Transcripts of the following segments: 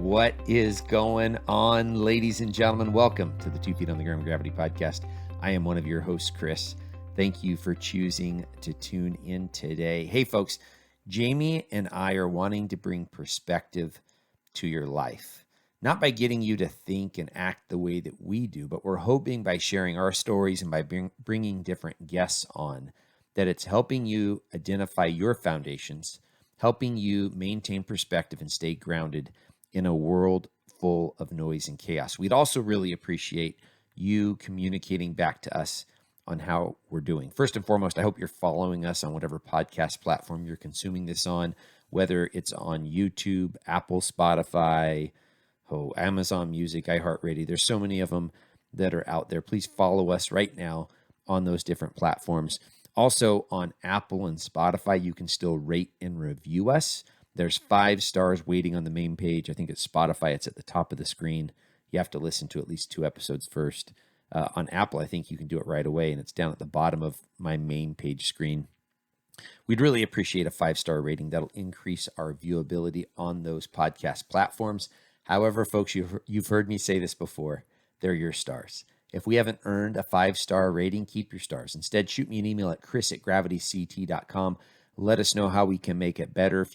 What is going on, ladies and gentlemen? Welcome to the 2 Feet on the Ground Gravity podcast. I am one of your hosts, Chris. Thank you for choosing to tune in today. Hey, folks, Jamie and I are wanting to bring perspective to your life, not by getting you to think and act the way that we do, but we're hoping by sharing our stories and by bringing different guests on, that it's helping you identify your foundations, helping you maintain perspective and stay grounded in a world full of noise and chaos. We'd also really appreciate you communicating back to us on how we're doing. First and foremost, I hope you're following us on whatever podcast platform you're consuming this on, whether it's on YouTube, Apple, Spotify, Amazon Music, iHeartRadio. There's so many of them that are out there. Please follow us right now on those different platforms. Also on Apple and Spotify, you can still rate and review us. There's 5 stars waiting on the main page. I think at Spotify, it's at the top of the screen. You have to listen to at least 2 episodes first. On Apple, I think you can do it right away, and it's down at the bottom of my main page screen. We'd really appreciate a 5-star rating. That'll increase our viewability on those podcast platforms. However, folks, you've heard me say this before. They're your stars. If we haven't earned a 5-star rating, keep your stars. Instead, shoot me an email at chris@gravityct.com. Let us know how we can make it better.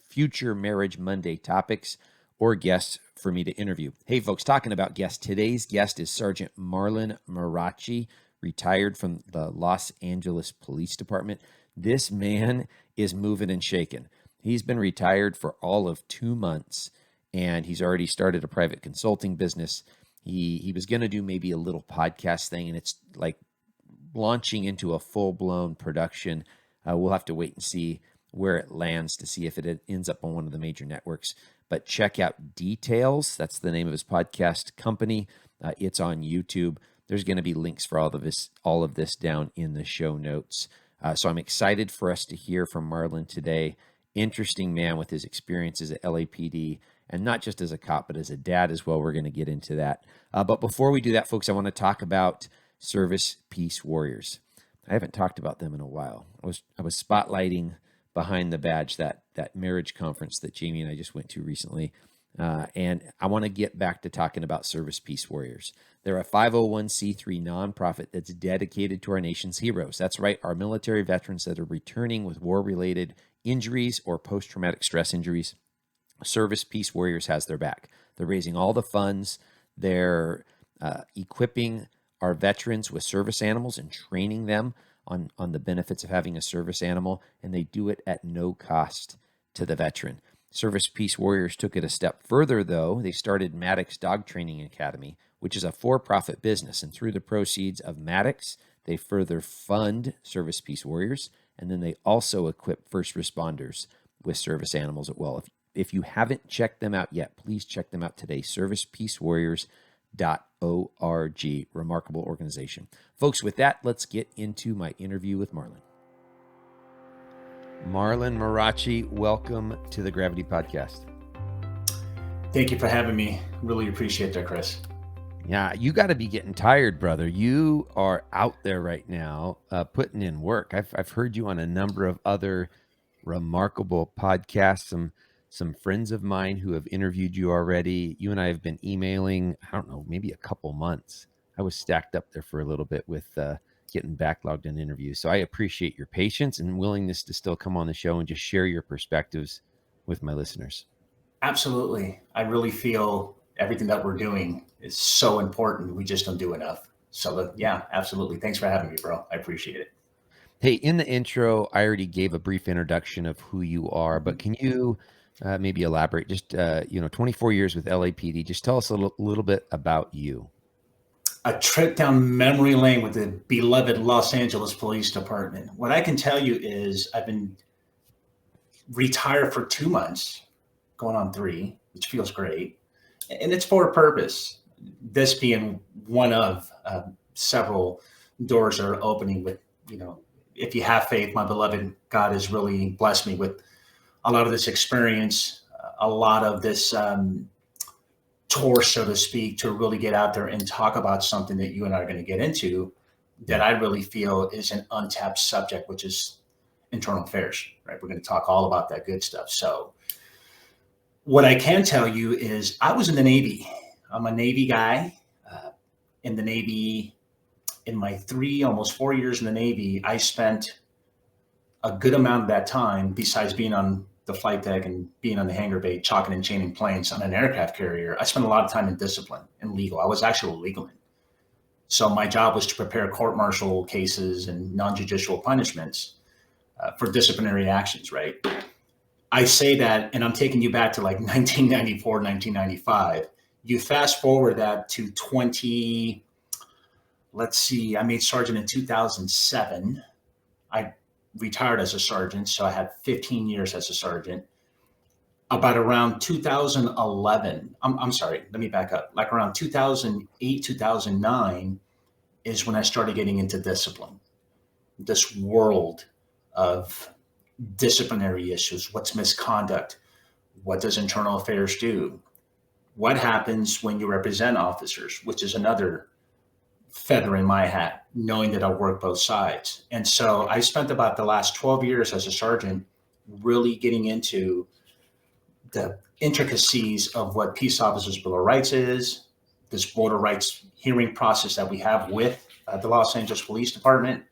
Future Marriage Monday topics or guests for me to interview. Hey, folks, talking about guests, today's guest is Sergeant Marlon Marrache, retired from the Los Angeles Police Department. This man is moving and shaking. He's been retired for all of 2 months, and he's already started a private consulting business. He was going to do maybe a little podcast thing, and it's like launching into a full-blown production. We'll have to wait and see where it lands to see if it ends up on one of the major networks. But check out Details. That's the name of his podcast company. It's on YouTube. There's going to be links for all of this down in the show notes. So I'm excited for us to hear from Marlon today. Interesting man with his experiences at LAPD, and not just as a cop, but as a dad as well. We're going to get into that. But before we do that, folks, I want to talk about Service Peace Warriors. I haven't talked about them in a while. I was spotlighting Behind the Badge, that marriage conference that Jamie and I just went to recently. And I want to get back to talking about Service Peace Warriors. They're a 501c3 nonprofit that's dedicated to our nation's heroes. That's right, our military veterans that are returning with war-related injuries or post-traumatic stress injuries. Service Peace Warriors has their back. They're raising all the funds. They're equipping our veterans with service animals and training them on the benefits of having a service animal, and they do it at no cost to the veteran. Service Peace Warriors took it a step further, though. They started Maddox Dog Training Academy, which is a for-profit business, and through the proceeds of Maddox, they further fund Service Peace Warriors, and then they also equip first responders with service animals as well. If you haven't checked them out yet, please check them out today, servicepeacewarriors.org. Remarkable organization. Folks, with that, let's get into my interview with Marlon. Marlon Marrache, welcome to the Gravity Podcast. Thank you for having me. Really appreciate that, Chris. Yeah, you got to be getting tired, brother. You are out there right now putting in work. I've heard you on a number of other remarkable podcasts. Some friends of mine who have interviewed you already. You and I have been emailing, I don't know, maybe a couple months. I was stacked up there for a little bit with getting backlogged in interviews. So I appreciate your patience and willingness to still come on the show and just share your perspectives with my listeners. Absolutely. I really feel everything that we're doing is so important. We just don't do enough. So yeah, absolutely. Thanks for having me, bro. I appreciate it. Hey, in the intro, I already gave a brief introduction of who you are, but can you maybe elaborate? Just 24 years with LAPD. Just tell us a little bit about you. A trip down memory lane with the beloved Los Angeles Police Department. What I can tell you is I've been retired for 2 months, going on 3, which feels great. And it's for a purpose. This being one of several doors that are opening with, if you have faith, my beloved God has really blessed me with a lot of this experience, a lot of this tour, so to speak, to really get out there and talk about something that you and I are going to get into that I really feel is an untapped subject, which is internal affairs, right? We're going to talk all about that good stuff. So What I can tell you is I was in the Navy. I'm a Navy guy. In the Navy, in my almost 4 years in the Navy, I spent a good amount of that time, besides being on the flight deck and being on the hangar bay, chalking and chaining planes on an aircraft carrier. I spent a lot of time in discipline and legal. I was actually a legalman. So my job was to prepare court-martial cases and non-judicial punishments for disciplinary actions, right? I say that, and I'm taking you back to like 1994, 1995. You fast forward that to let's see, I made sergeant in 2007. I retired as a sergeant, so I had 15 years as a sergeant. About around 2011, I'm sorry, let me back up. Like around 2008, 2009 is when I started getting into discipline. This world of disciplinary issues. What's misconduct? What does internal affairs do? What happens when you represent officers, which is another feather in my hat, knowing that I work both sides. And so I spent about the last 12 years as a sergeant really getting into the intricacies of what Peace Officers Bill of Rights is, this border rights hearing process that we have with the Los Angeles Police Department.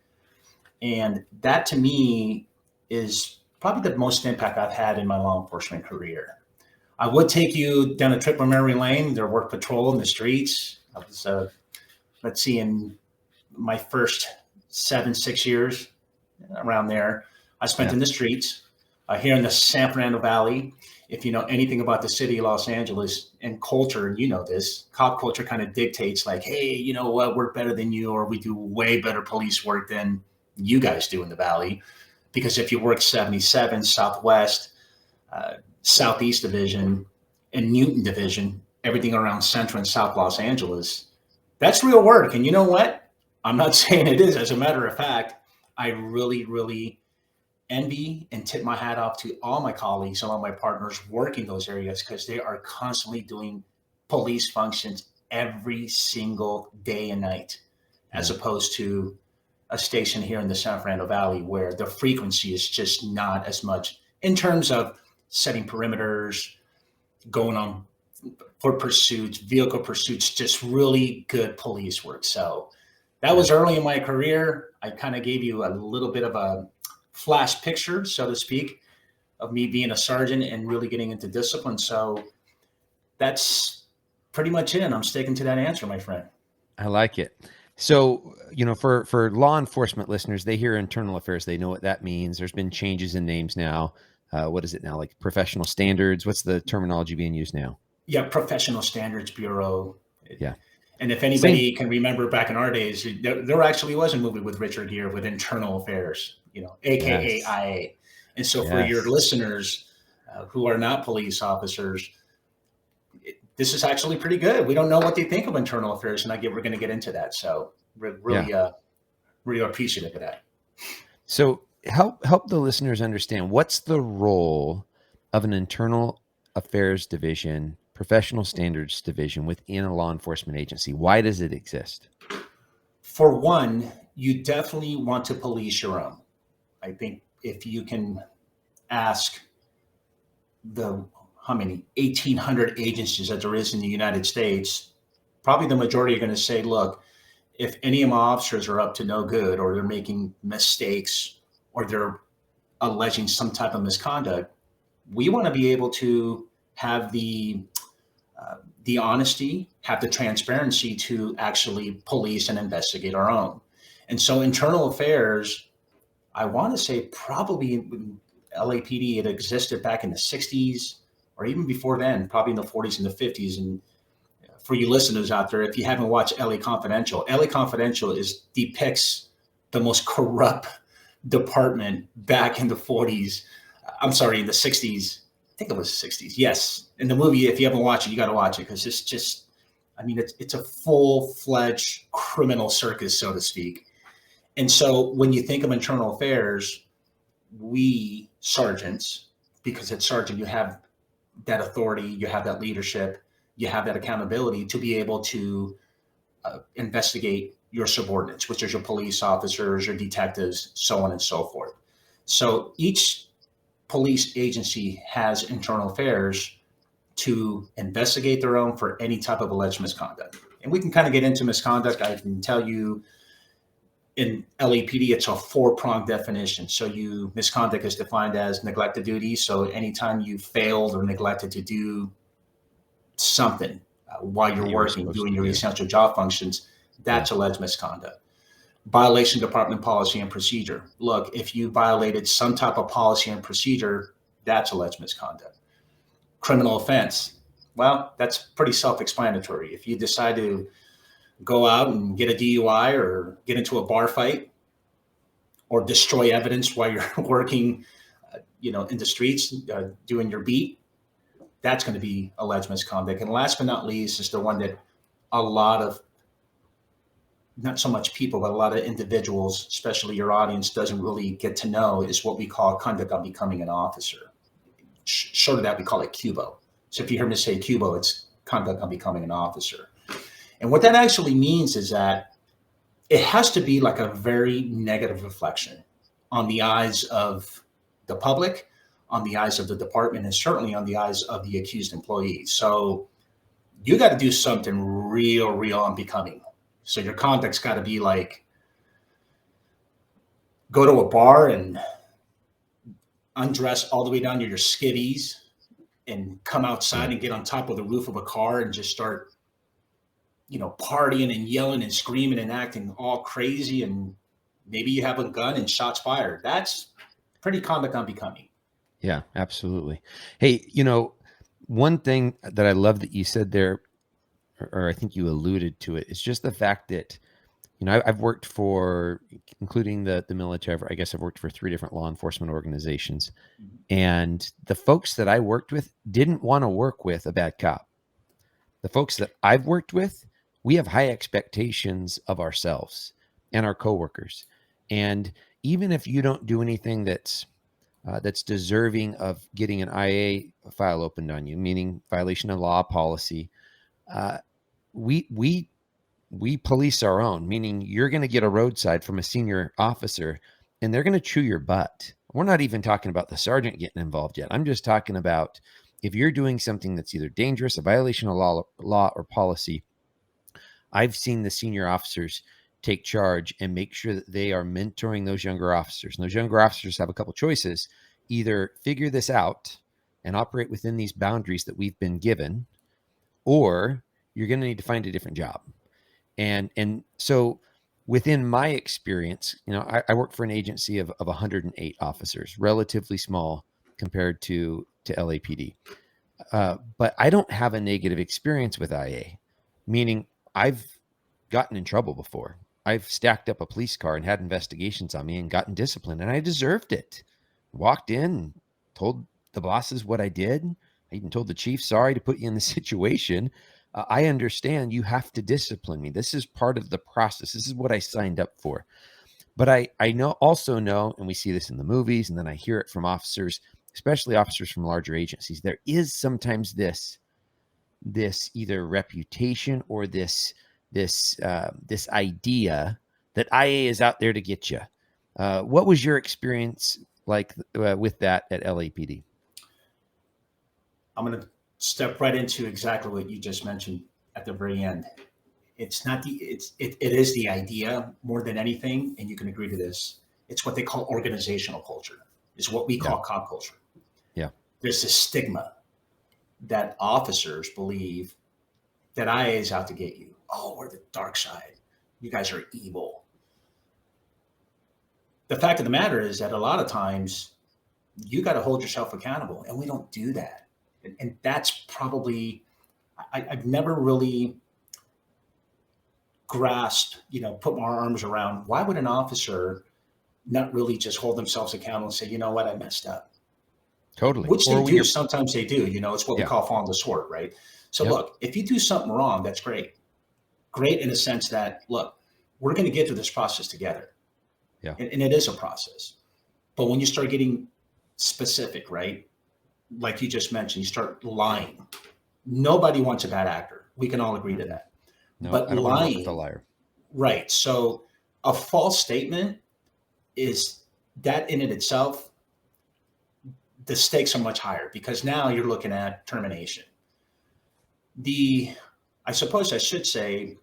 And that to me is probably the most impact I've had in my law enforcement career. I would take you down a trip on memory lane, their work patrol in the streets. I was, let's see, in my first 6 years, around there, I spent in the streets here in the San Fernando Valley. If you know anything about the city of Los Angeles and culture, and you know this, cop culture kind of dictates like, hey, you know what, we're better than you, or we do way better police work than you guys do in the Valley. Because if you work 77, Southwest, Southeast Division, and Newton Division, everything around Central and South Los Angeles, that's real work. And you know what? I'm not saying it is. As a matter of fact, I really, really envy and tip my hat off to all my colleagues and all my partners working those areas, because they are constantly doing police functions every single day and night, as opposed to a station here in the San Fernando Valley where the frequency is just not as much in terms of setting perimeters, going on foot pursuits, vehicle pursuits, just really good police work. So that was early in my career. I kind of gave you a little bit of a flash picture, so to speak, of me being a sergeant and really getting into discipline. So that's pretty much it. And I'm sticking to that answer, my friend. I like it. So, for law enforcement listeners, they hear internal affairs. They know what that means. There's been changes in names now. What is it now? Like professional standards? What's the terminology being used now? Yeah, Professional Standards Bureau. Yeah. And if anybody can remember back in our days, there actually was a movie with Richard Gere with Internal Affairs, AKA IA. And so for your listeners who are not police officers, this is actually pretty good. We don't know what they think of internal affairs, and we're going to get into that. So really appreciative of that. So help the listeners understand, what's the role of an internal affairs division, professional standards division within a law enforcement agency? Why does it exist? For one, you definitely want to police your own. I think if you can ask how many 1,800 agencies that there is in the United States, probably the majority are going to say, look, if any of my officers are up to no good, or they're making mistakes, or they're alleging some type of misconduct, we want to be able to have the honesty, have the transparency to actually police and investigate our own. And so internal affairs, I want to say probably LAPD, it existed back in the 60s, or even before then, probably in the 40s and the 50s. And for you listeners out there, if you haven't watched LA Confidential depicts the most corrupt department back in the 40s. I'm sorry, in the 60s. I think it was 60s. Yes. In the movie, if you haven't watched it, you got to watch it, because it's just, it's a full-fledged criminal circus, so to speak. And so when you think of internal affairs, we sergeants, because it's sergeant, you have that authority, you have that leadership, you have that accountability to be able to investigate your subordinates, which is your police officers, your detectives, so on and so forth. So each police agency has internal affairs, to investigate their own for any type of alleged misconduct. And we can kind of get into misconduct. I can tell you in LAPD, it's a 4-pronged definition. So misconduct is defined as neglect of duty. So anytime you failed or neglected to do something while you're working, doing your essential job functions, that's alleged misconduct. Violation of department policy and procedure. Look, if you violated some type of policy and procedure, that's alleged misconduct. Criminal offense. Well, that's pretty self-explanatory. If you decide to go out and get a DUI or get into a bar fight or destroy evidence while you're working, in the streets, doing your beat, that's going to be alleged misconduct. And last but not least is the one that a lot of, not so much people, but a lot of individuals, especially your audience, doesn't really get to know, is what we call conduct on becoming an officer. Short of that, we call it CUBO. So if you hear me say CUBO, it's conduct on becoming an officer. And what that actually means is that it has to be like a very negative reflection on the eyes of the public, on the eyes of the department, and certainly on the eyes of the accused employees. So you got to do something real unbecoming. So your conduct's got to be like, go to a bar and undress all the way down to your skivvies and come outside and get on top of the roof of a car and just start, partying and yelling and screaming and acting all crazy. And maybe you have a gun and shots fired. That's pretty conduct unbecoming. Yeah, absolutely. Hey, one thing that I love that you said there, or I think you alluded to it, is just the fact that, I've worked for, including the military, I guess I've worked for 3 different law enforcement organizations. And the folks that I worked with didn't want to work with a bad cop. The folks that I've worked with, we have high expectations of ourselves and our coworkers. And even if you don't do anything that's deserving of getting an IA file opened on you, meaning violation of law, policy, we police our own, meaning you're going to get a roadside from a senior officer and they're going to chew your butt. We're not even talking about the sergeant getting involved yet. I'm just talking about if you're doing something that's either dangerous, a violation of law or policy. I've seen the senior officers take charge and make sure that they are mentoring those younger officers. And those younger officers have a couple choices: either figure this out and operate within these boundaries that we've been given, or you're going to need to find a different job. And so within my experience, I work for an agency of 108 officers, relatively small compared to LAPD. But I don't have a negative experience with IA, meaning I've gotten in trouble before. I've stacked up a police car and had investigations on me and gotten disciplined, and I deserved it. Walked in and told the bosses what I did. I even told the chief, sorry to put you in this situation. I understand you have to discipline me. This is part of the process. This is what I signed up for. But I also know, and we see this in the movies, and then I hear it from officers, especially officers from larger agencies, there is sometimes this either reputation or this idea that IA is out there to get you. What was your experience like with that at LAPD? I'm going to step right into exactly what you just mentioned at the very end. It is the idea more than anything, and you can agree to this. It's what they call organizational culture. It's what we call cop culture. Yeah. There's this stigma that officers believe that IA is out to get you. Oh, we're the dark side. You guys are evil. The fact of the matter is that a lot of times you got to hold yourself accountable, and we don't do that. And that's probably, I've never really grasped, put my arms around, why would an officer not really just hold themselves accountable and say, you know what, I messed up. Totally. Which they do. Sometimes they do. It's what we call falling the sword, right? So look, if you do something wrong, that's great. Great in the sense that, look, we're going to get through this process together. Yeah. And it is a process. But when you start getting specific, right? Like you just mentioned, you start lying. Nobody wants a bad actor. We can all agree to that. No, but I don't lying, want to work with a liar. Right. So a false statement is that in it itself, the stakes are much higher because now you're looking at termination. I suppose I should say,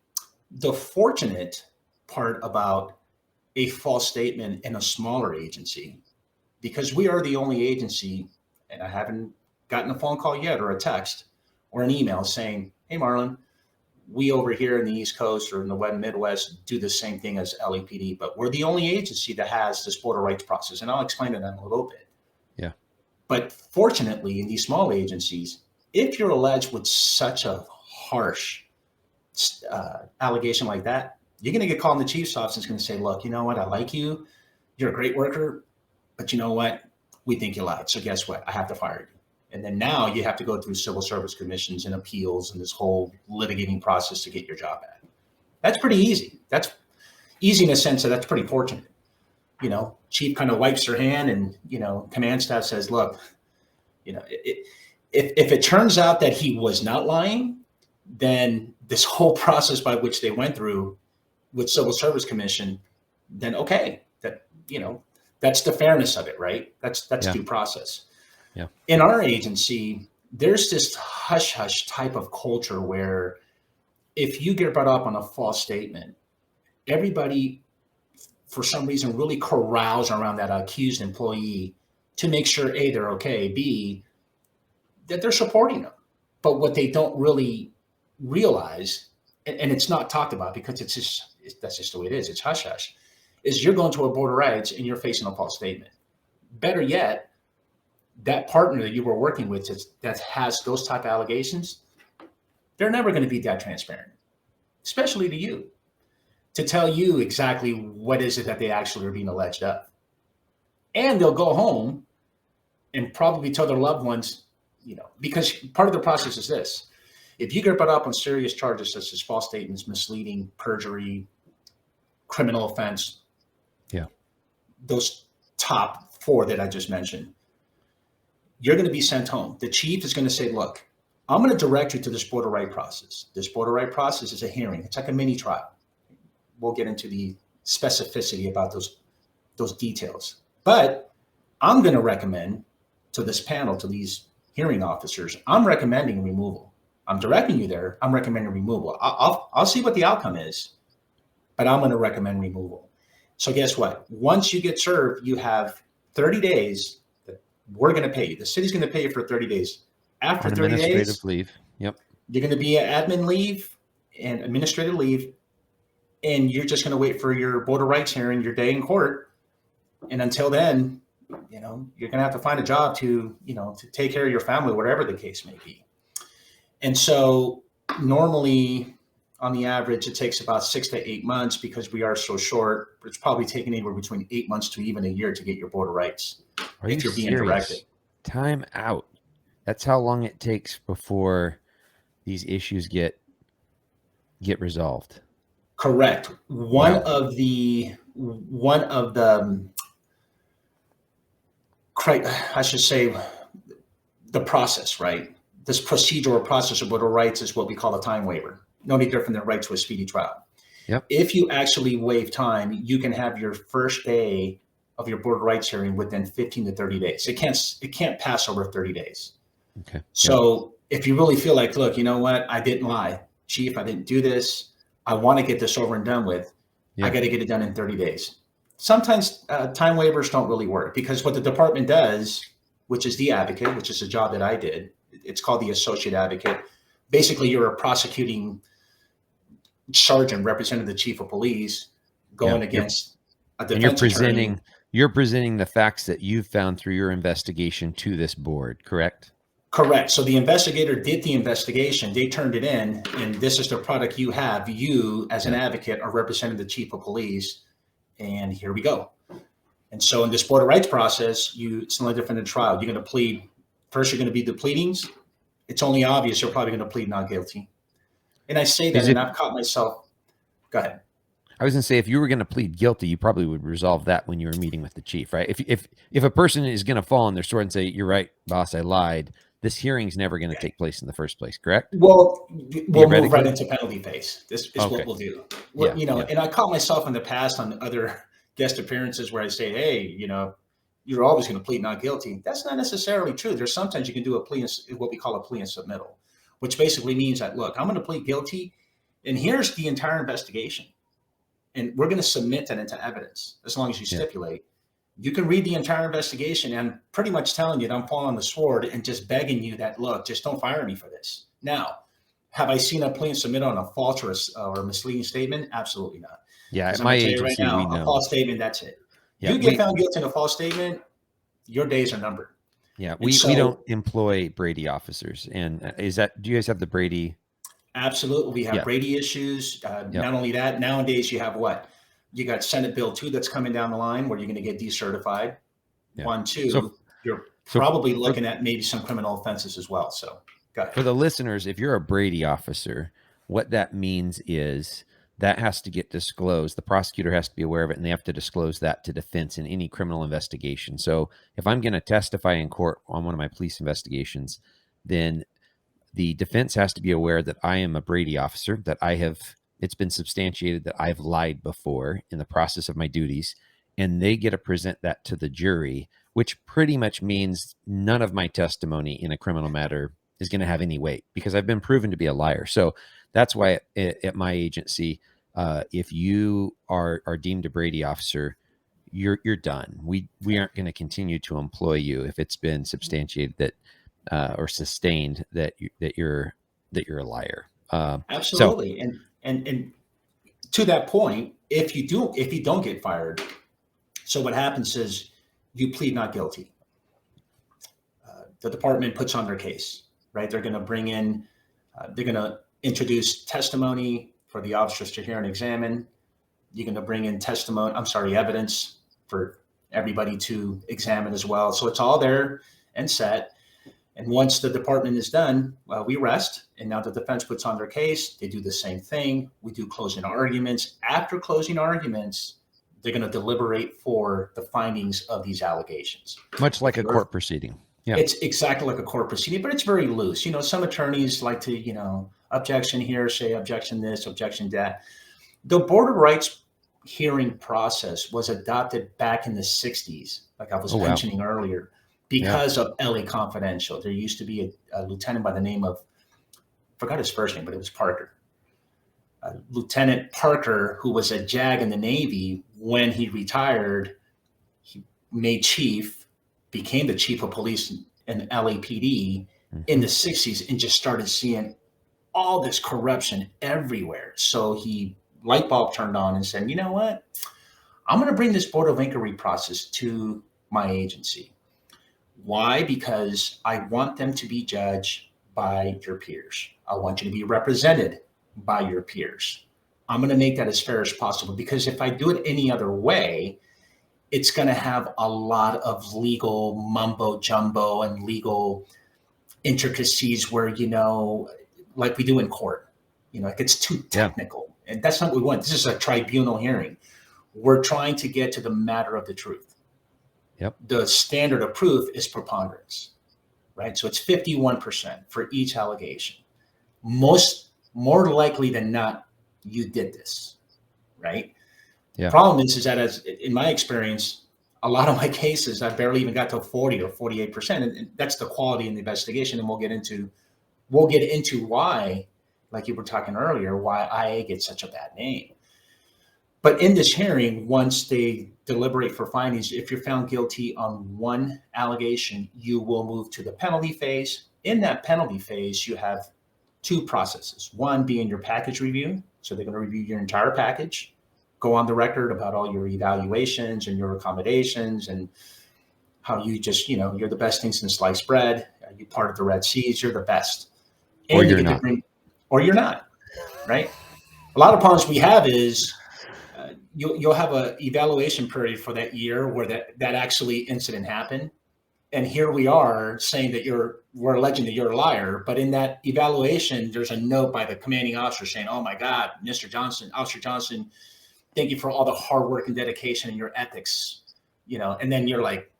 the fortunate part about a false statement in a smaller agency, because we are the only agency, and I haven't gotten a phone call yet or a text or an email saying, hey, Marlon, we over here in the East Coast or in the Midwest do the same thing as LAPD, but we're the only agency that has this border rights process. And I'll explain it in a little bit. Yeah. But fortunately, in these small agencies, if you're alleged with such a harsh allegation like that, you're going to get called in the chief's office and it's going to say, look, you know what? I like you. You're a great worker. But you know what? We think you lied. So guess what? I have to fire you. And then now you have to go through civil service commissions and appeals and this whole litigating process to get your job back. That's pretty easy. That's easy in a sense that that's pretty fortunate. You know, chief kind of wipes her hand and, you know, command staff says, look, you know, if it turns out that he was not lying, then this whole process by which they went through with civil service commission, then okay, that, you know, that's the fairness of it, right? That's due process. Yeah. In our agency, there's this hush hush type of culture where if you get brought up on a false statement, everybody, for some reason, really corrals around that accused employee to make sure A, they're okay, B, that they're supporting them. But what they don't really realize, and it's not talked about because that's just the way it is, it's hush hush, is you're going to a border rights and you're facing a false statement. Better yet, that partner that you were working with that has those type of allegations, they're never going to be that transparent, especially to you, to tell you exactly what is it that they actually are being alleged of. And they'll go home and probably tell their loved ones, you know, because part of the process is this. If you get brought up on serious charges such as false statements, misleading, perjury, criminal offense, yeah, those top 4 that I just mentioned, you're going to be sent home. The chief is going to say, look, I'm going to direct you to this border right process. This border right process is a hearing. It's like a mini trial. We'll get into the specificity about those details. But I'm going to recommend to this panel, to these hearing officers, I'm recommending removal. I'm directing you there. I'm recommending removal. I'll see what the outcome is, but I'm going to recommend removal. So guess what? Once you get served, you have 30 days that we're going to pay you. The city's going to pay you for 30 days. After 30 days, leave. Yep. You're going to be at admin leave and administrative leave, and you're just going to wait for your border rights hearing, your day in court. And until then, you know, you're going to have to find a job to, you know, to take care of your family, whatever the case may be. And so normally on the average, it takes about 6 to 8 months because we are so short. It's probably taking anywhere between 8 months to even a year to get your border rights. Are you being serious? directed. Time out. That's how long it takes before these issues get resolved. Correct. One of the I should say the process, right? This procedural process of border rights is what we call a time waiver. No any different than right to a speedy trial. Yep. If you actually waive time, you can have your first day of your border rights hearing within 15 to 30 days. It can't pass over 30 days. Okay. So if you really feel like, look, you know what? I didn't lie. Chief, I didn't do this. I want to get this over and done with. I got to get it done in 30 days. Sometimes time waivers don't really work because what the department does, which is the advocate, which is a job that I did, it's called the associate advocate. Basically, you're a prosecuting sergeant representing the chief of police going against a defense attorney. You're presenting the facts that you've found through your investigation to this board, correct? Correct. So the investigator did the investigation. They turned it in, and this is the product you have. You, as an advocate, are representing the chief of police, and here we go. And so in this border rights process, it's no different than trial. You're going to plead. First, you're going to be the pleadings. It's only obvious you're probably going to plead not guilty. And I say that, and I've caught myself. Go ahead. I was going to say, if you were going to plead guilty, you probably would resolve that when you were meeting with the chief, right? If a person is going to fall on their sword and say, "You're right, boss, I lied," this hearing's never going to take place in the first place, correct? Well, we'll move right into penalty phase. This is what we'll do. And I caught myself in the past on other guest appearances where I say, "Hey, you know, you're always going to plead not guilty." That's not necessarily true. There's sometimes you can do a plea, what we call a plea and submittal, which basically means that, look, I'm going to plead guilty, and here's the entire investigation. And we're going to submit that into evidence as long as you stipulate. You can read the entire investigation, and I'm pretty much telling you that I'm falling on the sword and just begging you that, look, just don't fire me for this. Now, have I seen a plea submit on a false or a misleading statement? Absolutely not. Yeah, at I'm my going to tell you agency, right now, we know. a false statement, that's it. Yeah, you get found guilty in a false statement, your days are numbered. Yeah, we don't employ Brady officers. And do you guys have the Brady? Absolutely. We have Brady issues. Not only that, nowadays you have what? You got Senate Bill 2 that's coming down the line where you're going to get decertified. 1, 2, you're probably looking at maybe some criminal offenses as well. So go ahead. For the listeners, if you're a Brady officer, what that means is that has to get disclosed. The prosecutor has to be aware of it, and they have to disclose that to defense in any criminal investigation. So if I'm going to testify in court on one of my police investigations, then the defense has to be aware that I am a Brady officer, that it's been substantiated that I've lied before in the process of my duties, and they get to present that to the jury, which pretty much means none of my testimony in a criminal matter is going to have any weight because I've been proven to be a liar. So that's why at my agency, if you are deemed a Brady officer, you're done. We aren't going to continue to employ you if it's been substantiated that or sustained that you're a liar. Absolutely. And to that point, if you don't get fired, so what happens is you plead not guilty. The department puts on their case, right? They're going to bring in, they're going to introduce testimony for the officers to hear and examine. You're going to bring in evidence for everybody to examine as well. So it's all there and set. And once the department is done, we rest. And now the defense puts on their case. They do the same thing. We do closing arguments. After closing arguments, they're going to deliberate for the findings of these allegations. Much like a court proceeding. Yeah. It's exactly like a court proceeding, but it's very loose. Some attorneys like to, objection here, say objection this, objection that. The border rights hearing process was adopted back in the 60s, like I was mentioning earlier, because of LA Confidential. There used to be a lieutenant by the name of, forgot his first name, but it was Parker. Lieutenant Parker, who was a JAG in the Navy, when he retired, he made chief, became the chief of police in LAPD in the 60s, and just started seeing all this corruption everywhere. So light bulb turned on and said, you know what? I'm going to bring this Board of Inquiry process to my agency. Why? Because I want them to be judged by your peers. I want you to be represented by your peers. I'm going to make that as fair as possible, because if I do it any other way, it's going to have a lot of legal mumbo jumbo and legal intricacies where, like we do in court, it gets too technical. And that's not what we want. This is a tribunal hearing. We're trying to get to the matter of the truth. Yep. The standard of proof is preponderance, right? So it's 51% for each allegation. More likely than not, you did this, right? Yeah. Problem is that, as in my experience, a lot of my cases, I barely even got to 40 or 48%. And that's the quality in the investigation. And we'll get into why, like you were talking earlier, why IA gets such a bad name. But in this hearing, once they deliberate for findings, if you're found guilty on one allegation, you will move to the penalty phase. In that penalty phase, you have two processes. One being your package review. So they're going to review your entire package, go on the record about all your evaluations and your accommodations and how you just, you're the best thing since sliced bread. You're part of the Red Seas. You're the best. And or you're not. Or you're not, right? A lot of problems we have is you'll have an evaluation period for that year where that actually incident happened. And here we are saying that we're alleging that you're a liar. But in that evaluation, there's a note by the commanding officer saying, oh my God, Officer Johnson, thank you for all the hard work and dedication and your ethics, and then you're like,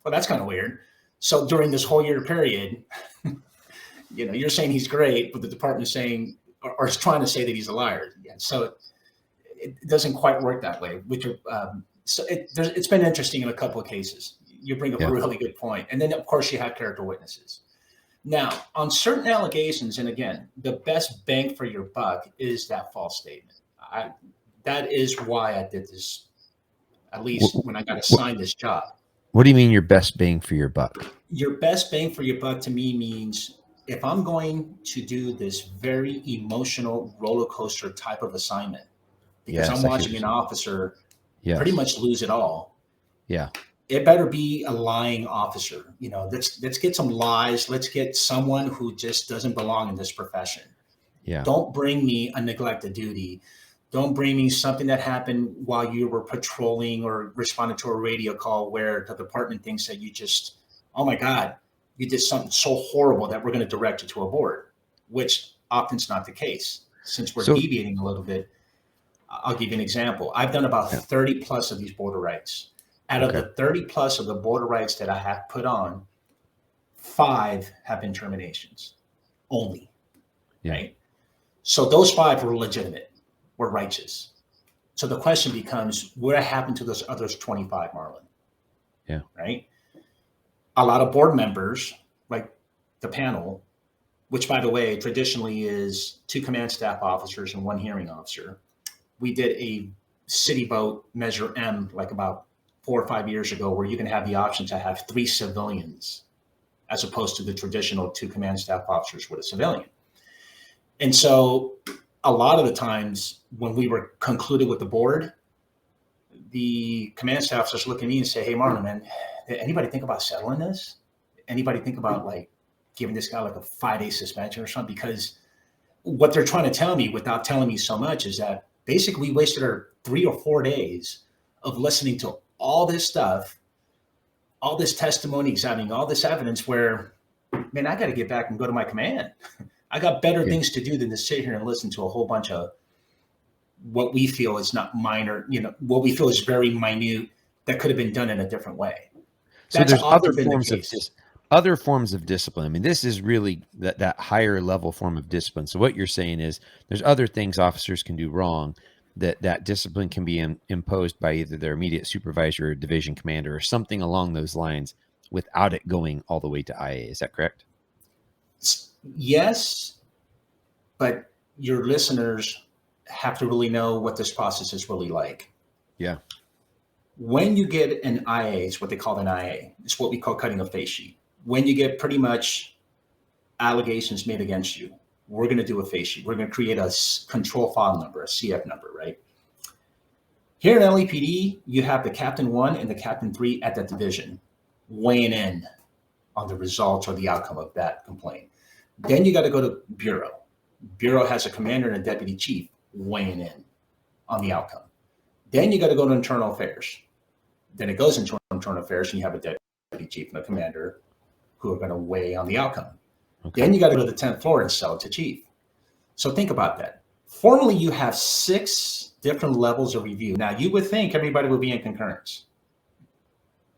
well, that's kind of weird. So during this whole year period, you're saying he's great, but the department is saying, or is trying to say that he's a liar. Yeah, so it doesn't quite work that way. It's been interesting in a couple of cases. You bring up a really good point. And then, of course, you have character witnesses. Now, on certain allegations, and again, the best bang for your buck is that false statement. That is why I did this, at least when I got assigned this job. What do you mean your best bang for your buck? Your best bang for your buck to me means if I'm going to do this very emotional roller coaster type of assignment, because Yes, I'm I hear watching you. an officer Yes. pretty much lose it all. Yeah. It better be a lying officer. Let's get some lies. Let's get someone who just doesn't belong in this profession. Yeah. Don't bring me a neglect of duty. Don't bring me something that happened while you were patrolling or responding to a radio call where the department thinks that you just, oh my God, you did something so horrible that we're going to direct you to a board, which often is not the case. Since we're deviating a little bit, I'll give you an example. I've done about 30 plus of these border rights. Out of the 30 plus of the border rights that I have put on, 5 have been terminations only, right? So those 5 were legitimate, were righteous. So the question becomes, what happened to those others 25, Marlon? Yeah. Right? A lot of board members, like the panel, which by the way, traditionally is 2 command staff officers and 1 hearing officer. We did a city vote, Measure M, like about 4 or 5 years ago, where you can have the option to have 3 civilians as opposed to the traditional 2 command staff officers with a civilian. And so a lot of the times when we were concluded with the board, the command staff officers look at me and say, hey, Marlon, man, did anybody think about settling this? Anybody think about like giving this guy like a 5-day suspension or something? Because what they're trying to tell me without telling me so much is that basically we wasted our 3 or 4 days of listening to all this stuff, all this testimony, examining all this evidence where, man, I got to get back and go to my command. I got better things to do than to sit here and listen to a whole bunch of what we feel is not minor, what we feel is very minute that could have been done in a different way. So there's other forms of discipline. I mean, this is really that higher level form of discipline. So what you're saying is there's other things officers can do wrong that discipline can be imposed by either their immediate supervisor or division commander or something along those lines without it going all the way to IA. Is that correct? Yes, but your listeners have to really know what this process is really like. Yeah. When you get an IA, it's what they call an IA. It's what we call cutting a face sheet. When you get pretty much allegations made against you, we're going to do a face sheet. We're going to create a control file number, a CF number, right? Here in LAPD, you have the Captain 1 and the Captain 3 at that division weighing in on the results or the outcome of that complaint. Then you got to go to Bureau. Bureau has a commander and a deputy chief weighing in on the outcome. Then you got to go to Internal Affairs. Then it goes into Internal Affairs and you have a deputy chief and a commander who are going to weigh on the outcome. Okay. Then you got to go to the 10th floor and sell it to chief. So think about that. Formally, you have 6 different levels of review. Now, you would think everybody would be in concurrence.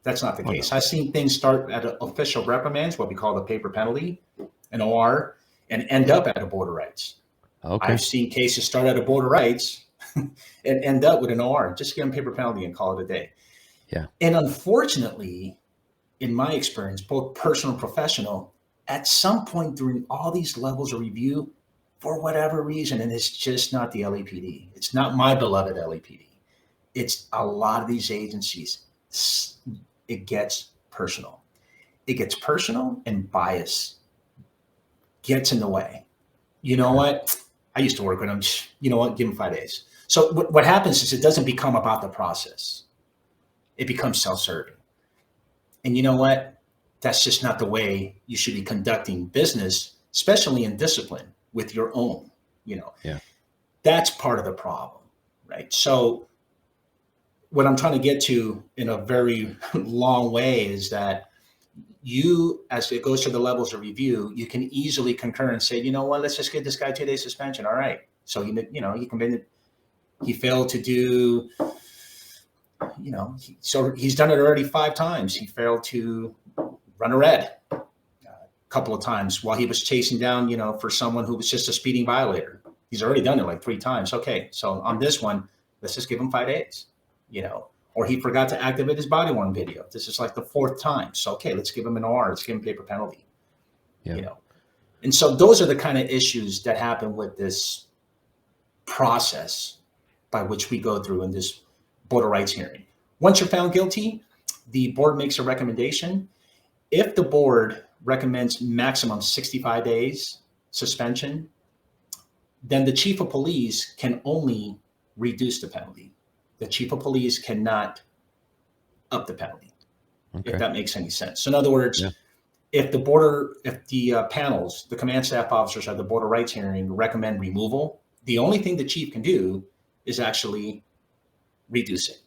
That's not the case. I've seen things start at official reprimands, what we call the paper penalty, an OR, and end up at a border rights. Okay. I've seen cases start at a border rights and end up with an OR. Just give them paper penalty and call it a day. Yeah. And unfortunately, in my experience, both personal and professional, at some point during all these levels of review, for whatever reason, and it's just not the LAPD. It's not my beloved LAPD. It's a lot of these agencies. It gets personal. It gets personal and bias gets in the way. You know what? I used to work with them. You know what? Give them 5 days. So what happens is it doesn't become about the process. It becomes self-serving. And you know what? That's just not the way you should be conducting business, especially in discipline with your own, Yeah. That's part of the problem, right? So what I'm trying to get to in a very long way is that you, as it goes to the levels of review, you can easily concur and say, you know what, let's just give this guy 2-day suspension. All right. So, he failed to do, so he's done it already 5 times. He failed to run a red a couple of times while he was chasing down, for someone who was just a speeding violator. He's already done it like 3 times. Okay. So on this one, let's just give him 5 days, or he forgot to activate his body worn video. This is like the 4th time. So, okay, let's give him an OR. Let's give him paper penalty. Yeah. And so those are the kind of issues that happen with this process by which we go through in this border rights hearing. Once you're found guilty, the board makes a recommendation. If the board recommends maximum 65 days suspension, then the chief of police can only reduce the penalty. The chief of police cannot up the penalty, if that makes any sense. So in other words, if the panels, the command staff officers at the border rights hearing recommend removal, the only thing the chief can do is actually reduce it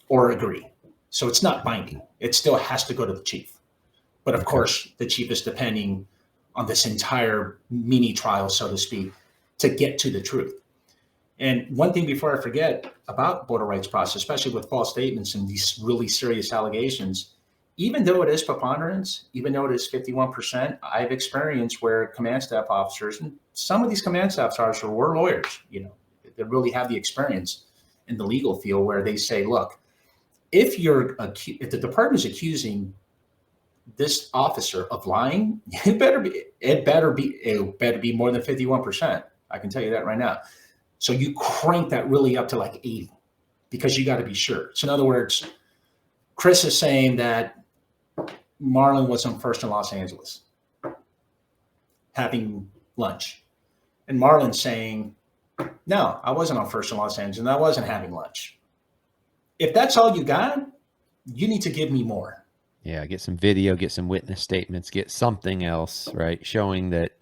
or agree. So it's not binding. It still has to go to the chief. But of course, the chief is depending on this entire mini trial, so to speak, to get to the truth. And one thing before I forget about border rights process, especially with false statements and these really serious allegations, even though it is preponderance, even though it is 51%, I've experienced where command staff officers, and some of these command staff officers were lawyers, that really have the experience in the legal field, where they say, look, if the department is accusing this officer of lying, it better be more than 51%. I can tell you that right now. So you crank that really up to like 80, because you got to be sure. So in other words, Chris is saying that Marlon was on First in Los Angeles having lunch. And Marlon's saying, no, I wasn't on First in Los Angeles and I wasn't having lunch. If that's all you got, you need to give me more. Yeah, get some video, get some witness statements, get something else, right, showing that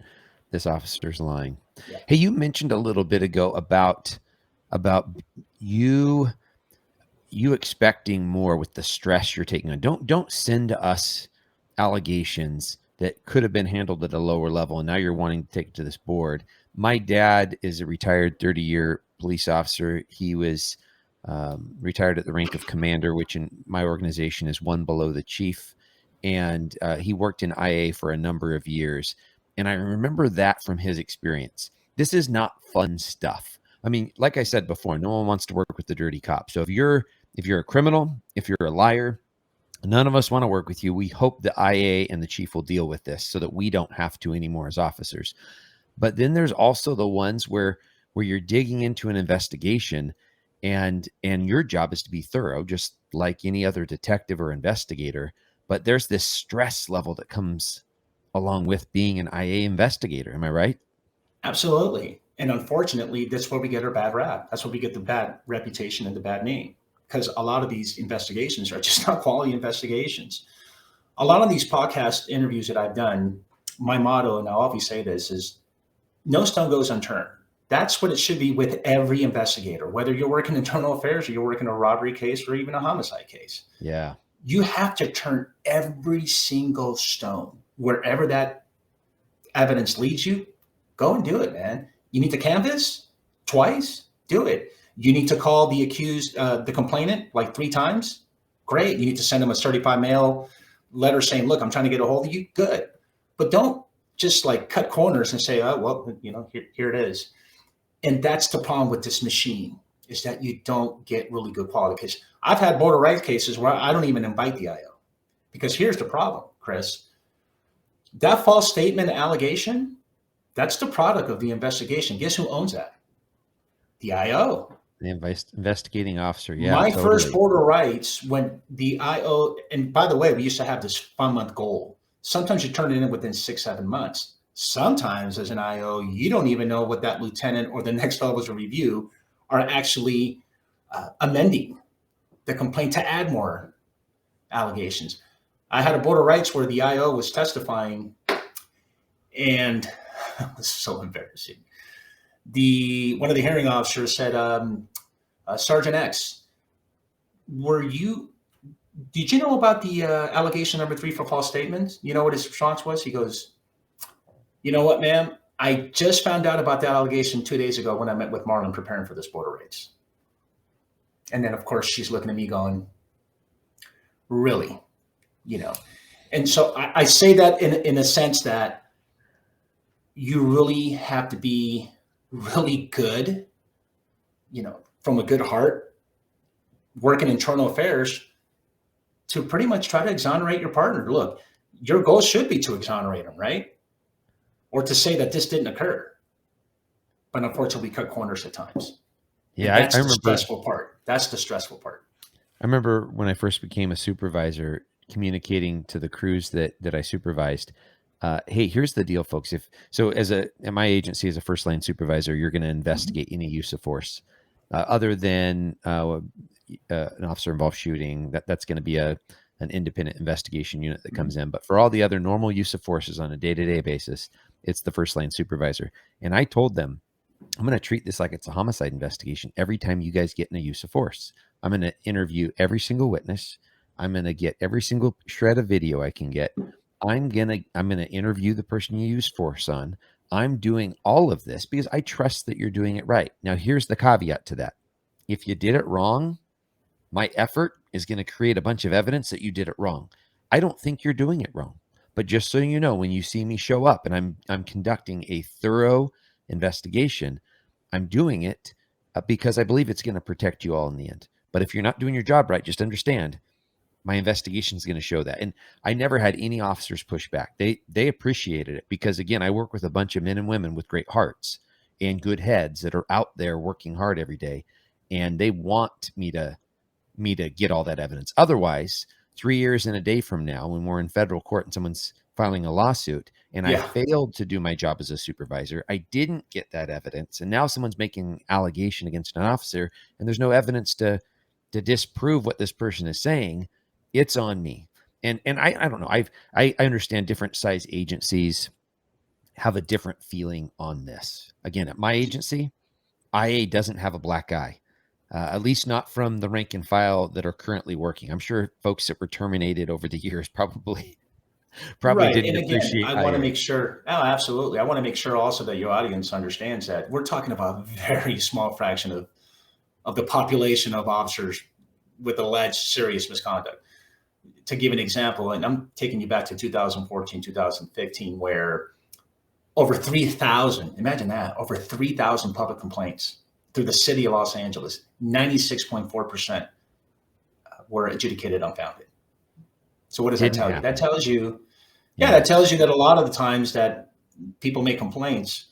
this officer's lying. Yeah. Hey, you mentioned a little bit ago about you expecting more with the stress you're taking on. Don't send us allegations that could have been handled at a lower level, and now you're wanting to take it to this board. My dad is a retired 30-year police officer. He was retired at the rank of commander, which in my organization is one below the chief. And he worked in IA for a number of years. And I remember that from his experience. This is not fun stuff. I mean, like I said before, no one wants to work with the dirty cop. So if you're a criminal, if you're a liar, none of us want to work with you. We hope the IA and the chief will deal with this so that we don't have to anymore as officers. But then there's also the ones where you're digging into an investigation, and your job is to be thorough, just like any other detective or investigator. But there's this stress level that comes along with being an IA investigator. Am I right? Absolutely. And unfortunately, that's where we get our bad rap. That's where we get the bad reputation and the bad name, because a lot of these investigations are just not quality investigations. A lot of these podcast interviews that I've done, my motto, and I'll always say this, is no stone goes unturned. That's what it should be with every investigator, whether you're working internal affairs or you're working a robbery case or even a homicide case. Yeah. You have to turn every single stone. Wherever that evidence leads you, go and do it, man. You need to canvass twice, do it. You need to call the accused, the complainant, like 3 times. Great. You need to send them a certified mail letter saying, look, I'm trying to get a hold of you. Good. But don't just like cut corners and say, oh, well, here it is. And that's the problem with this machine, is that you don't get really good quality cases. I've had border rights cases where I don't even invite the IO, because here's the problem, Chris. That false statement allegation, that's the product of the investigation. Guess who owns that? The IO. The investigating officer. Yeah. My first border rights, when the IO, and by the way, we used to have this 1-month goal. Sometimes you turn it in within 6-7 months. Sometimes as an IO, you don't even know what that lieutenant or the next levels of review are actually amending the complaint to add more allegations. I had a border rights where the IO was testifying, and it was so embarrassing. One of the hearing officers said, Sergeant X, did you know about the allegation number 3 for false statements? You know what his response was? He goes, you know what, ma'am? I just found out about that allegation 2 days ago when I met with Marlon preparing for this border rights. And then, of course, she's looking at me going, really? And so I say that in a sense that you really have to be really good, from a good heart, working internal affairs to pretty much try to exonerate your partner. Look, your goal should be to exonerate them, right? or to say that this didn't occur. But unfortunately, we cut corners at times. Yeah, And that's I the remember. stressful part. That's the stressful part. I remember when I first became a supervisor, communicating to the crews that I supervised. Hey, here's the deal, folks. If so, at my agency as a first line supervisor, you're going to investigate any use of force, other than an officer involved shooting. That's going to be an independent investigation unit that comes in. But for all the other normal use of forces on a day to day basis, it's the first line supervisor. And I told them, I'm going to treat this like it's a homicide investigation every time you guys get in a use of force. I'm going to interview every single witness. I'm going to get every single shred of video I can get. I'm going to interview the person you use force on. I'm doing all of this because I trust that you're doing it right. Now, here's the caveat to that. If you did it wrong, my effort is going to create a bunch of evidence that you did it wrong. I don't think you're doing it wrong. But just so you know, when you see me show up and I'm conducting a thorough investigation, I'm doing it because I believe it's going to protect you all in the end. But if you're not doing your job right, just understand my investigation is going to show that. And I never had any officers push back. They appreciated it because, again, I work with a bunch of men and women with great hearts and good heads that are out there working hard every day, and they want me to get all that evidence. Otherwise, 3 years and a day from now, when we're in federal court and someone's filing a lawsuit and I failed to do my job as a supervisor, I didn't get that evidence, and now someone's making an allegation against an officer and there's no evidence to disprove what this person is saying, it's on me. And I don't know. I understand different size agencies have a different feeling on this. Again, at my agency, IA doesn't have a black eye. At least not from the rank and file that are currently working. I'm sure folks that were terminated over the years probably Right. didn't And again, appreciate I want to IA. make sure, oh, absolutely. I want to make sure also that your audience understands that we're talking about a very small fraction of the population of officers with alleged serious misconduct. To give an example, and I'm taking you back to 2014, 2015, where over 3,000, imagine that, over 3,000 public complaints through the city of Los Angeles, 96.4% were adjudicated unfounded. So what does that tell you? That tells you, that tells you that a lot of the times that people make complaints,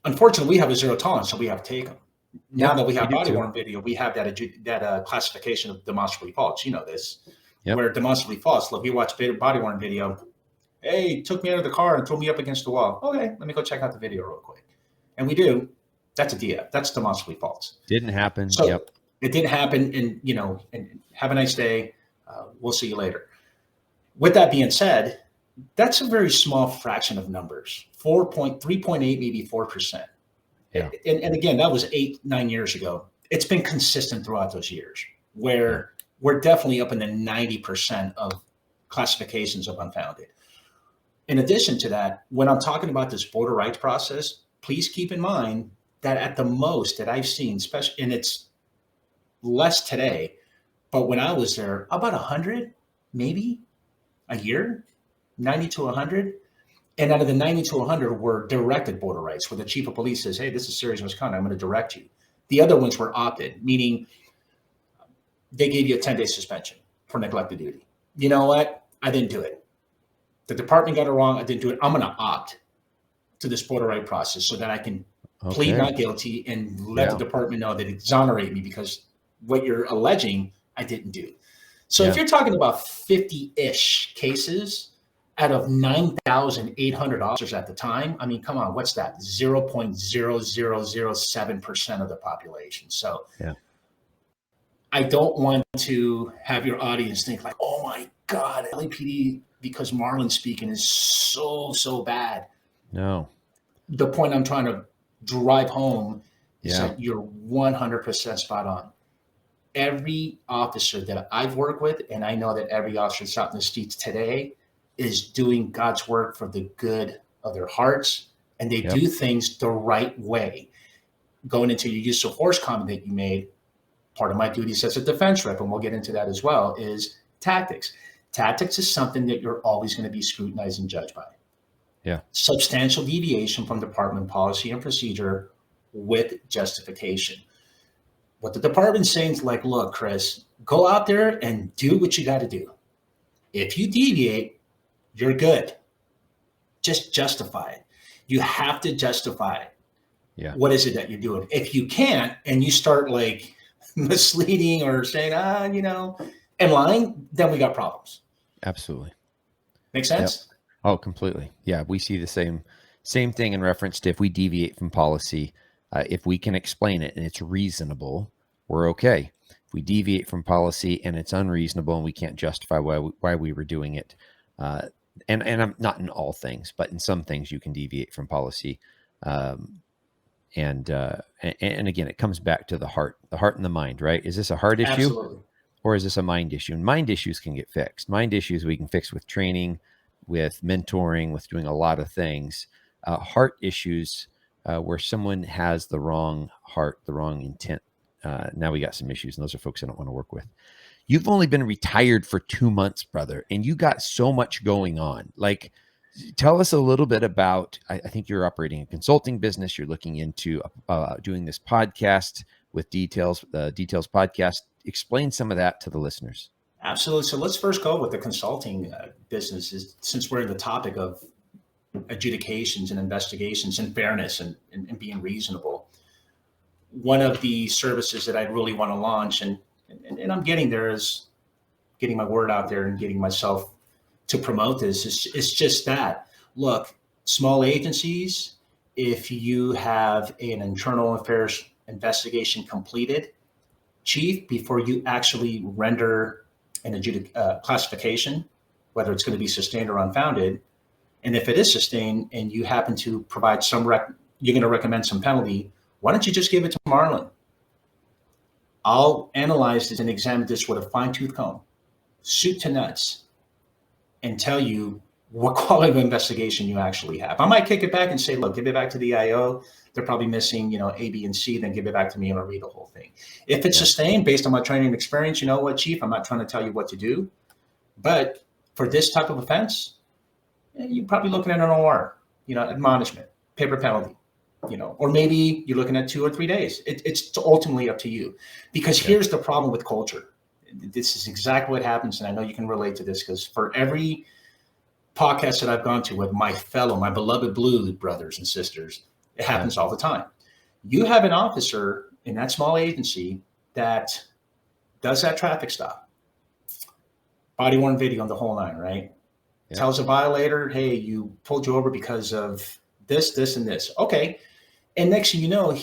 unfortunately, we have a zero tolerance, so we have to take them. Now that we have body worn video, we have that classification of demonstrably false. You know this, where demonstrably false. Look, we watch body worn video. Hey, took me out of the car and threw me up against the wall. Okay, let me go check out the video real quick. And we do. That's a DF. That's demonstrably false. Didn't happen. So it didn't happen. And, and have a nice day. We'll see you later. With that being said, that's a very small fraction of numbers, 3.8, maybe 4%. Yeah. And again, that was 8-9 years ago. It's been consistent throughout those years where we're definitely up in the 90% of classifications of unfounded. In addition to that, when I'm talking about this voter rights process, please keep in mind that at the most that I've seen, especially, and it's less today, but when I was there, about 100, maybe a year, 90 to 100. And out of the 90 to 100 were directed voter rights, where the chief of police says, hey, this is serious misconduct, I'm going to direct you. The other ones were opted, meaning they gave you a 10-day suspension for neglect of duty. You know what? I didn't do it. The department got it wrong. I didn't do it. I'm going to opt to this voter right process so that I can plead not guilty and let the department know that exonerate me because what you're alleging, I didn't do. So if you're talking about 50-ish cases out of 9,800 officers at the time, I mean, come on, what's that? 0.0007% of the population. So I don't want to have your audience think like, oh my God, LAPD, because Marlon's speaking, is so bad. No. The point I'm trying to drive home is that you're 100% spot on. Every officer that I've worked with, and I know that every officer that's out in the streets today is doing God's work for the good of their hearts, and they do things the right way. Going into your use of force comment that you made, part of my duties as a defense rep, and we'll get into that as well, is tactics. Tactics is something that you're always going to be scrutinized and judged by. Yeah. Substantial deviation from department policy and procedure with justification. What the department's saying is like, look, Chris, go out there and do what you got to do. If you deviate, you're good. Just justify it. You have to justify Yeah. what is it that you're doing. If you can't, and you start like misleading or saying, and lying, then we got problems. Absolutely. Make Yep. sense? Oh, completely. Yeah, we see the same thing in reference to if we deviate from policy. If we can explain it and it's reasonable, we're okay. If we deviate from policy and it's unreasonable and we can't justify why we were doing it, and I'm not in all things, but in some things you can deviate from policy. And again, it comes back to the heart and the mind, right? Is this a heart issue? Absolutely. Or is this a mind issue? And mind issues can get fixed. Mind issues we can fix with training, with mentoring, with doing a lot of things. Heart issues, where someone has the wrong heart, the wrong intent. Now we got some issues, and those are folks I don't want to work with. You've only been retired for 2 months, brother, and you got so much going on. Like, tell us a little bit about, I think you're operating a consulting business. You're looking into doing this podcast with Details podcast. Explain some of that to the listeners. Absolutely. So let's first go with the consulting businesses, since we're in the topic of adjudications and investigations and fairness and being reasonable. One of the services that I really want to launch, and I'm getting there, is getting my word out there and getting myself to promote this. It's just that. Look, small agencies, if you have an internal affairs investigation completed, chief, before you actually render an classification, whether it's going to be sustained or unfounded, and if it is sustained and you happen to provide you're going to recommend some penalty, why don't you just give it to Marlon? I'll analyze this and examine this with a fine-tooth comb, soup to nuts, and tell you what quality of investigation you actually have. I might kick it back and say, look, give it back to the IO. They're probably missing, A, B, and C, then give it back to me and I'll read the whole thing. If it's sustained based on my training and experience, you know what, Chief, I'm not trying to tell you what to do. But for this type of offense, you're probably looking at an OR, admonishment, paper penalty, or maybe you're looking at 2 or 3 days. It's ultimately up to you. Because here's the problem with culture. This is exactly what happens. And I know you can relate to this, because for every podcast that I've gone to with my beloved blue brothers and sisters, it happens all the time. You have an officer in that small agency that does that traffic stop, body worn video on the whole nine, right? Yeah. Tells a violator, hey, you pulled you over because of this, this, and this. Okay. And next thing you know,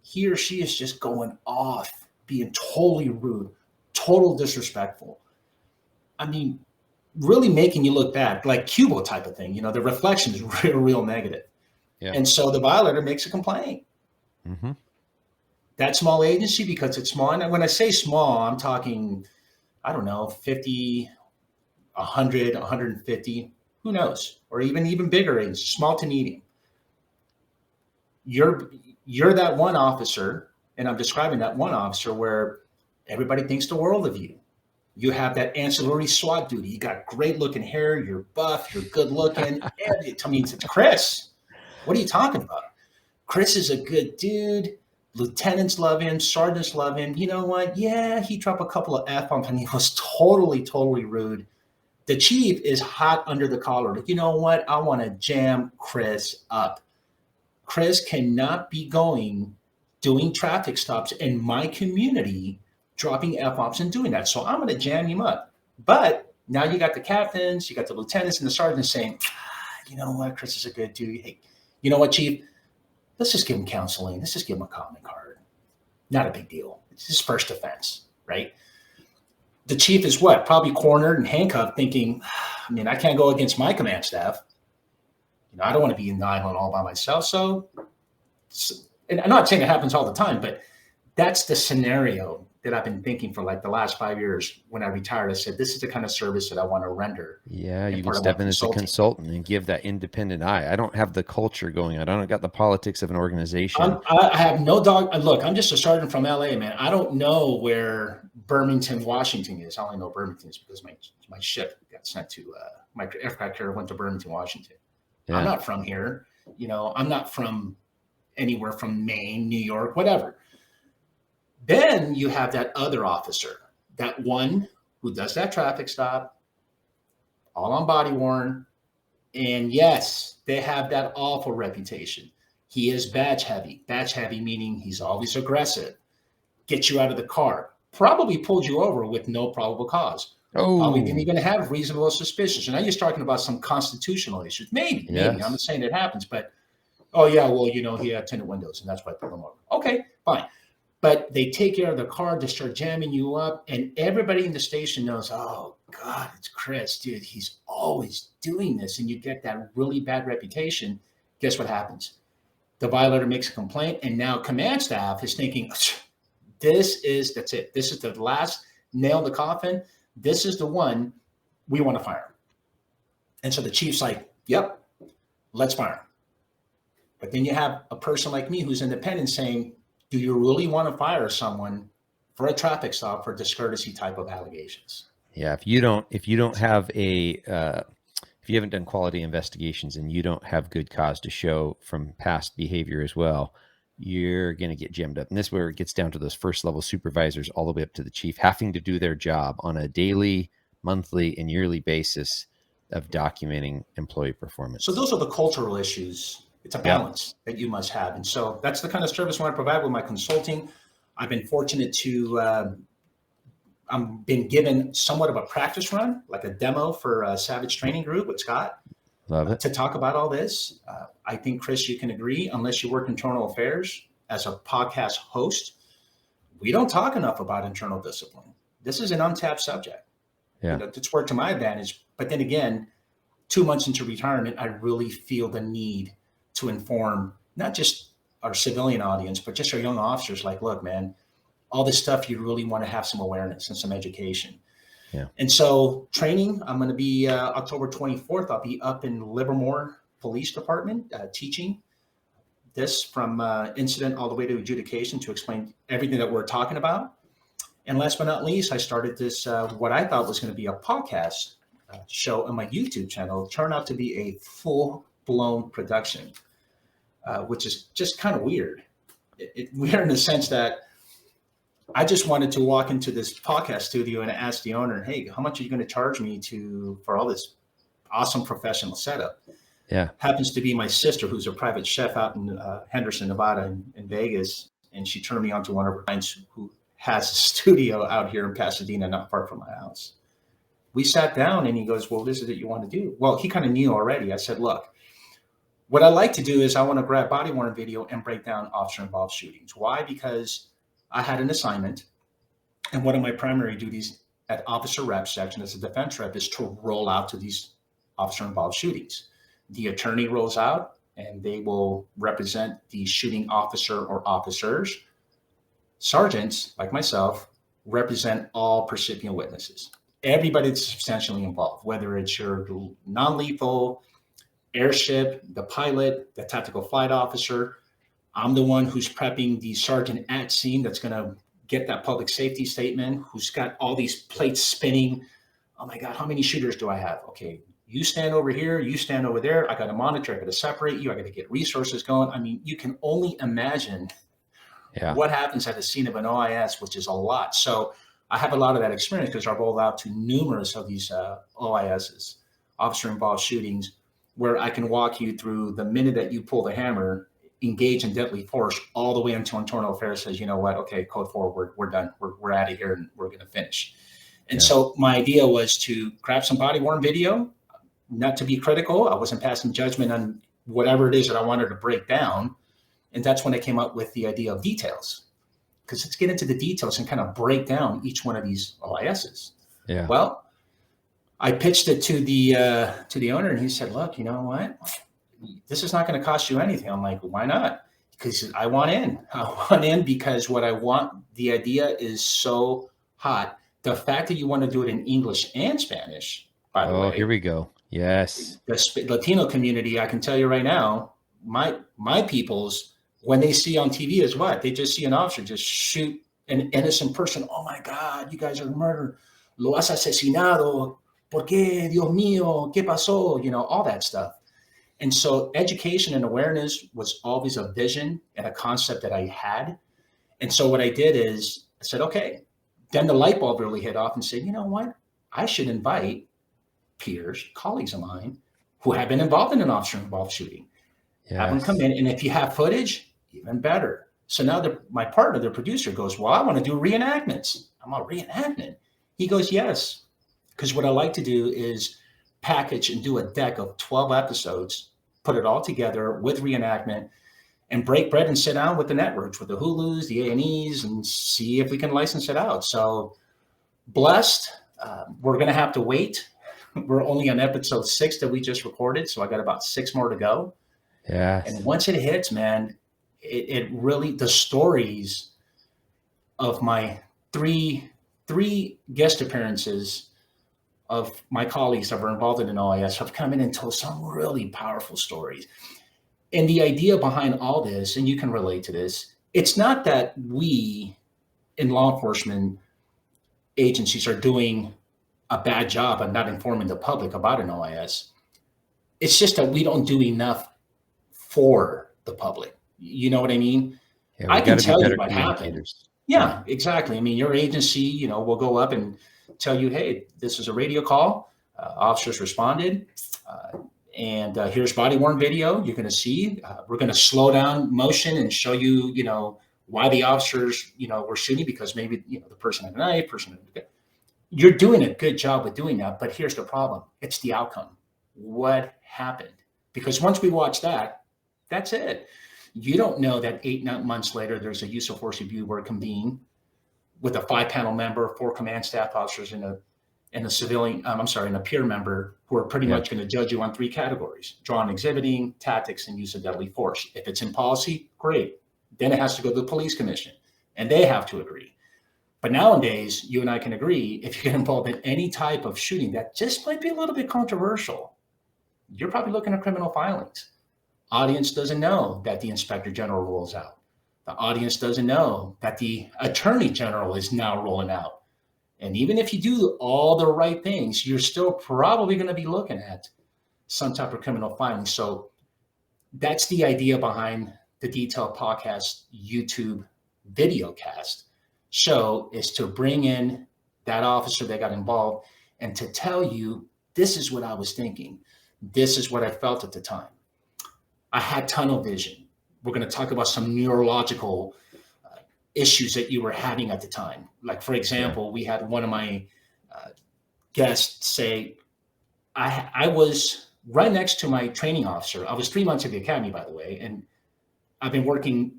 he or she is just going off, being totally rude, total disrespectful. I mean, really making you look bad, like Cubo type of thing. The reflection is real negative. Yeah. And so the violator makes a complaint. Mm-hmm. That small agency, because it's small, and when I say small, I'm talking, 50, 100, 150, who knows, or even bigger agencies, small to medium. You're that one officer, and I'm describing that one officer where everybody thinks the world of you. You have that ancillary SWAT duty. You got great looking hair. You're buff. You're good looking. I mean, it's Chris. What are you talking about? Chris is a good dude. Lieutenants love him. Sergeants love him. You know what? Yeah, he dropped a couple of F-bombs and he was totally, totally rude. The chief is hot under the collar. Like, you know what? I want to jam Chris up. Chris cannot be doing traffic stops in my community, dropping F-bombs and doing that. So I'm going to jam him up. But now you got the captains, you got the lieutenants and the sergeants saying, you know what? Chris is a good dude. Hey, you know what, Chief? Let's just give him counseling. Let's just give him a comment card. Not a big deal. It's his first offense, right? The chief is what? Probably cornered and handcuffed, thinking, I can't go against my command staff. I don't want to be in the island all by myself. So, and I'm not saying it happens all the time, but that's the scenario that I've been thinking for like the last 5 years. When I retired, I said, this is the kind of service that I want to render. Yeah, you can step in as a consultant and give that independent eye. I don't have the culture going. I don't got the politics of an organization. I have no dog. Look, I'm just a sergeant from LA, man. I don't know where Birmingham, Washington is. I only know Birmingham is because my ship got sent to, my aircraft carrier went to Birmingham, Washington. Yeah. I'm not from here. I'm not from anywhere from Maine, New York, whatever. Then you have that other officer, that one who does that traffic stop, all on body worn. And yes, They have that awful reputation. He is badge heavy. Badge heavy meaning he's always aggressive. Get you out of the car. Probably pulled you over with no probable cause. Probably didn't Oh, even have reasonable suspicions. And now you're talking about some constitutional issues. Maybe. I'm not yes. saying it happens, but oh yeah, well, he had tinted windows and that's why I pulled him over. Okay, fine. But they take you out of the car, they start jamming you up, and everybody in the station knows, oh God, it's Chris, dude. He's always doing this. And you get that really bad reputation. Guess what happens? The violator makes a complaint, and now command staff is thinking, that's it. This is the last nail in the coffin. This is the one we want to fire. And so the chief's like, yep, let's fire him. But then you have a person like me who's independent saying, do you really want to fire someone for a traffic stop for discourtesy type of allegations? Yeah. If you don't have if you haven't done quality investigations and you don't have good cause to show from past behavior as well, you're going to get jammed up. And this is where it gets down to those first level supervisors all the way up to the chief having to do their job on a daily, monthly, and yearly basis of documenting employee performance. So those are the cultural issues. It's a balance that you must have. And so that's the kind of service I want to provide with my consulting. I've been fortunate to, I've been given somewhat of a practice run, like a demo for a Savage Training Group with Scott. Love it. To talk about all this. I think, Chris, you can agree, unless you work internal affairs as a podcast host, we don't talk enough about internal discipline. This is an untapped subject. Yeah. It's worked to my advantage. But then again, 2 months into retirement, I really feel the need to inform not just our civilian audience, but just our young officers. Like, look, man, all this stuff, you really want to have some awareness and some education. Yeah. And so training, I'm going to be October 24th. I'll be up in Livermore Police Department teaching this from incident all the way to adjudication to explain everything that we're talking about. And last but not least, I started this, what I thought was going to be a podcast show on my YouTube channel. It turned out to be a full-blown production, which is just kind of weird. Weird in the sense that I just wanted to walk into this podcast studio and ask the owner, hey, how much are you going to charge me for all this awesome professional setup? Yeah. Happens to be my sister, who's a private chef out in Henderson, Nevada, in Vegas. And she turned me on to one of her clients who has a studio out here in Pasadena, not far from my house. We sat down and he goes, well, this is what you want to do. Well, he kind of knew already. I said, look, what I like to do is I want to grab body worn video and break down officer involved shootings. Why? Because I had an assignment, and one of my primary duties at officer rep section as a defense rep is to roll out to these officer involved shootings. The attorney rolls out and they will represent the shooting officer or officers. Sergeants, like myself, represent all percipient witnesses. Everybody that's substantially involved, whether it's your non-lethal, airship, the pilot, the tactical flight officer. I'm the one who's prepping the sergeant at scene that's going to get that public safety statement, who's got all these plates spinning. Oh my God, how many shooters do I have? Okay, you stand over here, you stand over there. I got to monitor, I got to separate you, I got to get resources going. I mean, you can only imagine what happens at the scene of an OIS, which is a lot. So I have a lot of that experience because I've rolled out to numerous of these OISs, officer involved shootings, where I can walk you through the minute that you pull the hammer, engage in deadly force, all the way until internal affairs says, you know what, okay, code 4, we're done. We're out of here and we're going to finish. And so my idea was to grab some body worn video, not to be critical. I wasn't passing judgment on whatever it is that I wanted to break down. And that's when I came up with the idea of details, because let's get into the details and kind of break down each one of these OISs. Yeah. Well, I pitched it to the owner and he said, look, you know what? This is not going to cost you anything. I'm like, why not? Because I want in. I want in because what I want, the idea is so hot. The fact that you want to do it in English and Spanish, by the way. Oh, here we go. Yes. The Latino community, I can tell you right now, my peoples, when they see on TV is what? They just see an officer just shoot an innocent person. Oh my God, you guys are murdered. Lo has asesinado. ¿Por qué? Dios mío, ¿qué pasó? You know, all that stuff. And so education and awareness was always a vision and a concept that I had. And so what I did is I said, okay, then the light bulb really hit off and said, you know what? I should invite peers, colleagues of mine, who have been involved in an officer-involved shooting. Have them come in, and if you have footage, even better. So now my partner, the producer, goes, well, I want to do reenactments. I'm a reenactment. He goes, yes, because what I like to do is package and do a deck of 12 episodes, put it all together with reenactment, and break bread and sit down with the networks, with the Hulus, the A&Es, and see if we can license it out. So blessed. We're going to have to wait. We're only on episode 6 that we just recorded, so I got about 6 more to go. Yeah. And once it hits, man, it really, the stories of my three guest appearances of my colleagues that were involved in an OIS have come in and told some really powerful stories. And the idea behind all this, and you can relate to this, it's not that we in law enforcement agencies are doing a bad job of not informing the public about an OIS. It's just that we don't do enough for the public. You know what I mean? Yeah, I can tell you what happened. Yeah, exactly. I mean, your agency, will go up and tell you, hey, this is a radio call. Officers responded. And here's body-worn video. You're going to see. We're going to slow down motion and show you, why the officers, were shooting, because maybe, the person had a knife, you're doing a good job with doing that. But here's the problem. It's the outcome. What happened? Because once we watch that, that's it. You don't know that 8 months later, there's a use of force review board convened with a 5-panel member, 4 command staff officers, and a peer member who are pretty much going to judge you on 3 categories: drawn exhibiting, tactics, and use of deadly force. If it's in policy, great. Then it has to go to the police commission, and they have to agree. But nowadays, you and I can agree, if you get involved in any type of shooting that just might be a little bit controversial, you're probably looking at criminal filings. Audience doesn't know that the inspector general rolls out. The audience doesn't know that the attorney general is now rolling out. And even if you do all the right things, you're still probably going to be looking at some type of criminal filing. So that's the idea behind the Detailed Podcast YouTube video cast show, is to bring in that officer that got involved and to tell you, this is what I was thinking. This is what I felt at the time. I had tunnel vision. We're going to talk about some neurological issues that you were having at the time. Like, for example, we had one of my guests say, I was right next to my training officer. I was 3 months at the academy, by the way, and I've been working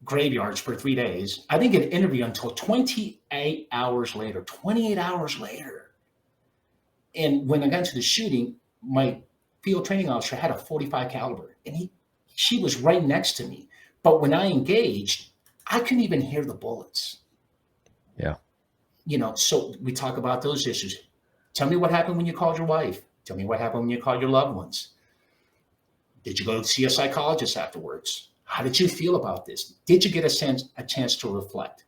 graveyards for 3 days. I didn't get an interview until 28 hours later. And when I got into the shooting, my field training officer had a .45 caliber, and she was right next to me. But when I engaged, I couldn't even hear the bullets. Yeah. So we talk about those issues. Tell me what happened when you called your wife. Tell me what happened when you called your loved ones. Did you go see a psychologist afterwards? How did you feel about this? Did you get a chance to reflect?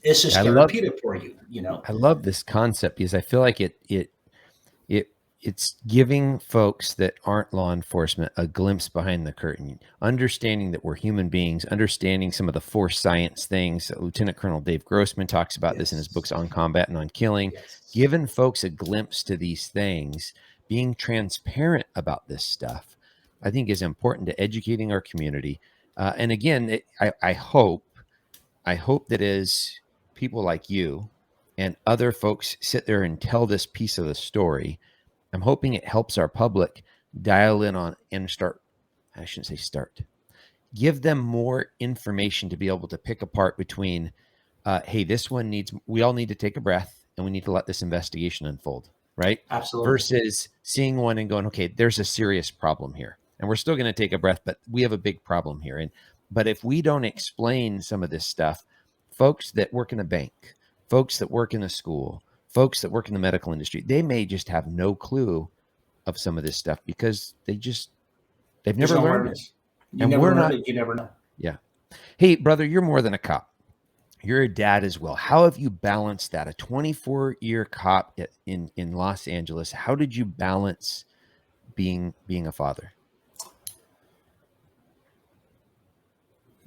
It's just therapeutic for you, I love this concept because I feel like it's giving folks that aren't law enforcement a glimpse behind the curtain, understanding that we're human beings, understanding some of the force science things. Lieutenant Colonel Dave Grossman talks about this in his books On Combat and On Killing, giving folks a glimpse to these things, being transparent about this stuff, I think is important to educating our community. And again, I hope that as people like you and other folks sit there and tell this piece of the story, I'm hoping it helps our public dial in on and give them more information to be able to pick apart between, hey, we all need to take a breath and we need to let this investigation unfold, right? Absolutely. Versus seeing one and going, okay, there's a serious problem here. And we're still going to take a breath, but we have a big problem here. But if we don't explain some of this stuff, folks that work in a bank, folks that work in a school, folks that work in the medical industry, they may just have no clue of some of this stuff because they've never learned it. You never learned it, you never know. Yeah. Hey, brother, you're more than a cop. You're a dad as well. How have you balanced that? A 24-year cop in Los Angeles. How did you balance being a father?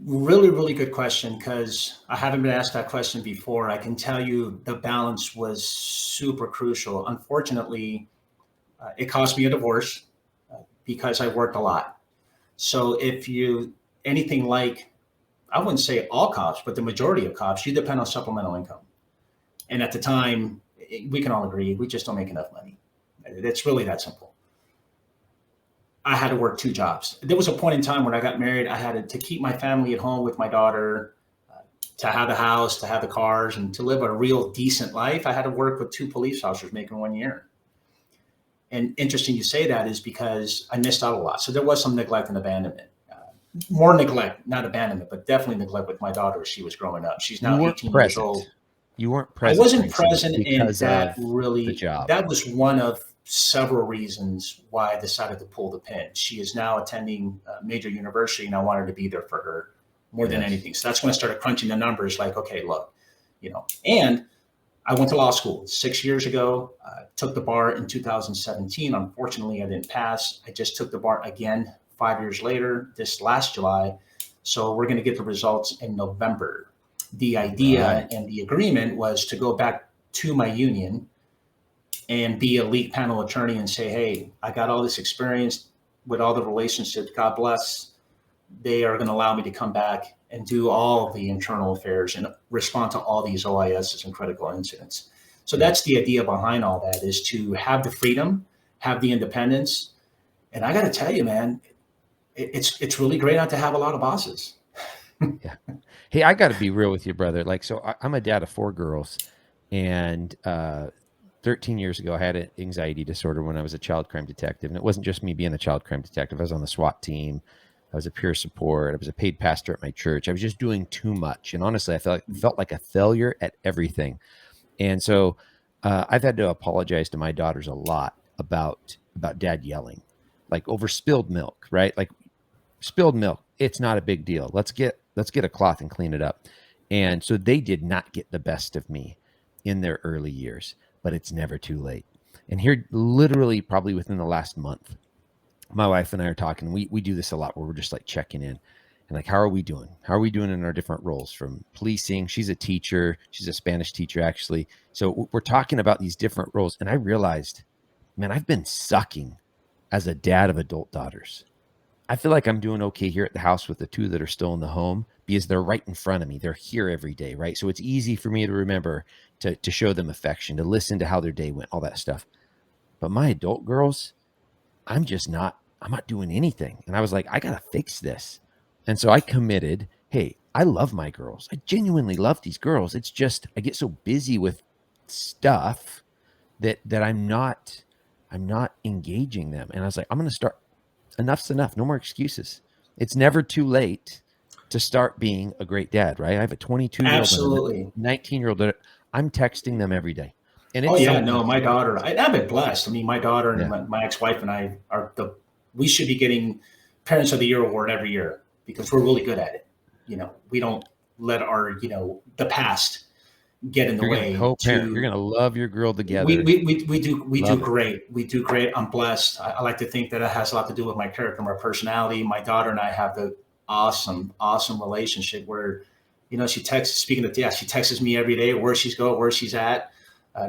Really, really good question, because I haven't been asked that question before. I can tell you the balance was super crucial. Unfortunately, it cost me a divorce. because I worked a lot. So if you anything like, I wouldn't say all cops, but the majority of cops, you depend on supplemental income. And at the time, we can all agree, we just don't make enough money. It's really that simple. I had to work 2 jobs. There was a point in time when I got married, I had to keep my family at home with my daughter, to have the house, to have the cars, and to live a real decent life. I had to work with 2 police officers making 1 year. And interesting you say that is because I missed out a lot. So there was some neglect and abandonment. More neglect, not abandonment, but definitely neglect with my daughter as she was growing up. She's now 18 years old. You weren't I present. wasn't present, and because that of really, the job. that was one of several reasons why I decided to pull the pin. She is now attending a major university, and I wanted to be there for her more than anything. So that's when I started crunching the numbers like, okay, look, and I went to law school 6 years ago, took the bar in 2017. Unfortunately, I didn't pass. I just took the bar again 5 years later, this last July. So we're going to get the results in November. The idea and the agreement was to go back to my union and be a lead panel attorney and say, hey, I got all this experience with all the relationships. God bless. They are going to allow me to come back and do all the internal affairs and respond to all these OISs and critical incidents. So that's the idea behind all that, is to have the freedom, have the independence. And I got to tell you, man, it's really great not to have a lot of bosses. Yeah. Hey, I got to be real with you, brother. Like, so I'm a dad of 4 girls, and 13 years ago, I had an anxiety disorder when I was a child crime detective. And it wasn't just me being a child crime detective. I was on the SWAT team. I was a peer support. I was a paid pastor at my church. I was just doing too much. And honestly, I felt like a failure at everything. And so I've had to apologize to my daughters a lot about dad yelling, like over spilled milk, right? Like spilled milk. It's not a big deal. Let's get a cloth and clean it up. And so they did not get the best of me in their early years, but it's never too late. And here, literally probably within the last month, my wife and I are talking. We do this a lot where we're just like checking in and like, how are we doing? How are we doing in our different roles? From policing, she's a teacher. She's a Spanish teacher, actually. So we're talking about these different roles. And I realized, man, I've been sucking as a dad of adult daughters. I feel like I'm doing okay here at the house with the 2 that are still in the home because they're right in front of me. They're here every day, right? So it's easy for me to remember to show them affection, to listen to how their day went, all that stuff. But my adult girls, I'm not doing anything. And I was like, I got to fix this. And so I committed, hey, I love my girls. I genuinely love these girls. It's just, I get so busy with stuff that I'm not engaging them. And I was like, I'm going to start. Enough's enough. No more excuses. It's never too late to start being a great dad, right? I have a 22-year-old Absolutely. and a 19-year-old. I'm texting them every day. And Oh yeah, no, my daughter, I've been blessed. I mean, my daughter and my ex-wife and I we should be getting Parents of the Year award every year because we're really good at it. We don't let our, the past get in the way. Co-parent. You're going to love your girl together. We do great. We do great. I'm blessed. I like to think that it has a lot to do with my character, my personality. My daughter and I have the awesome relationship where, she texts me every day where she's going, where she's at.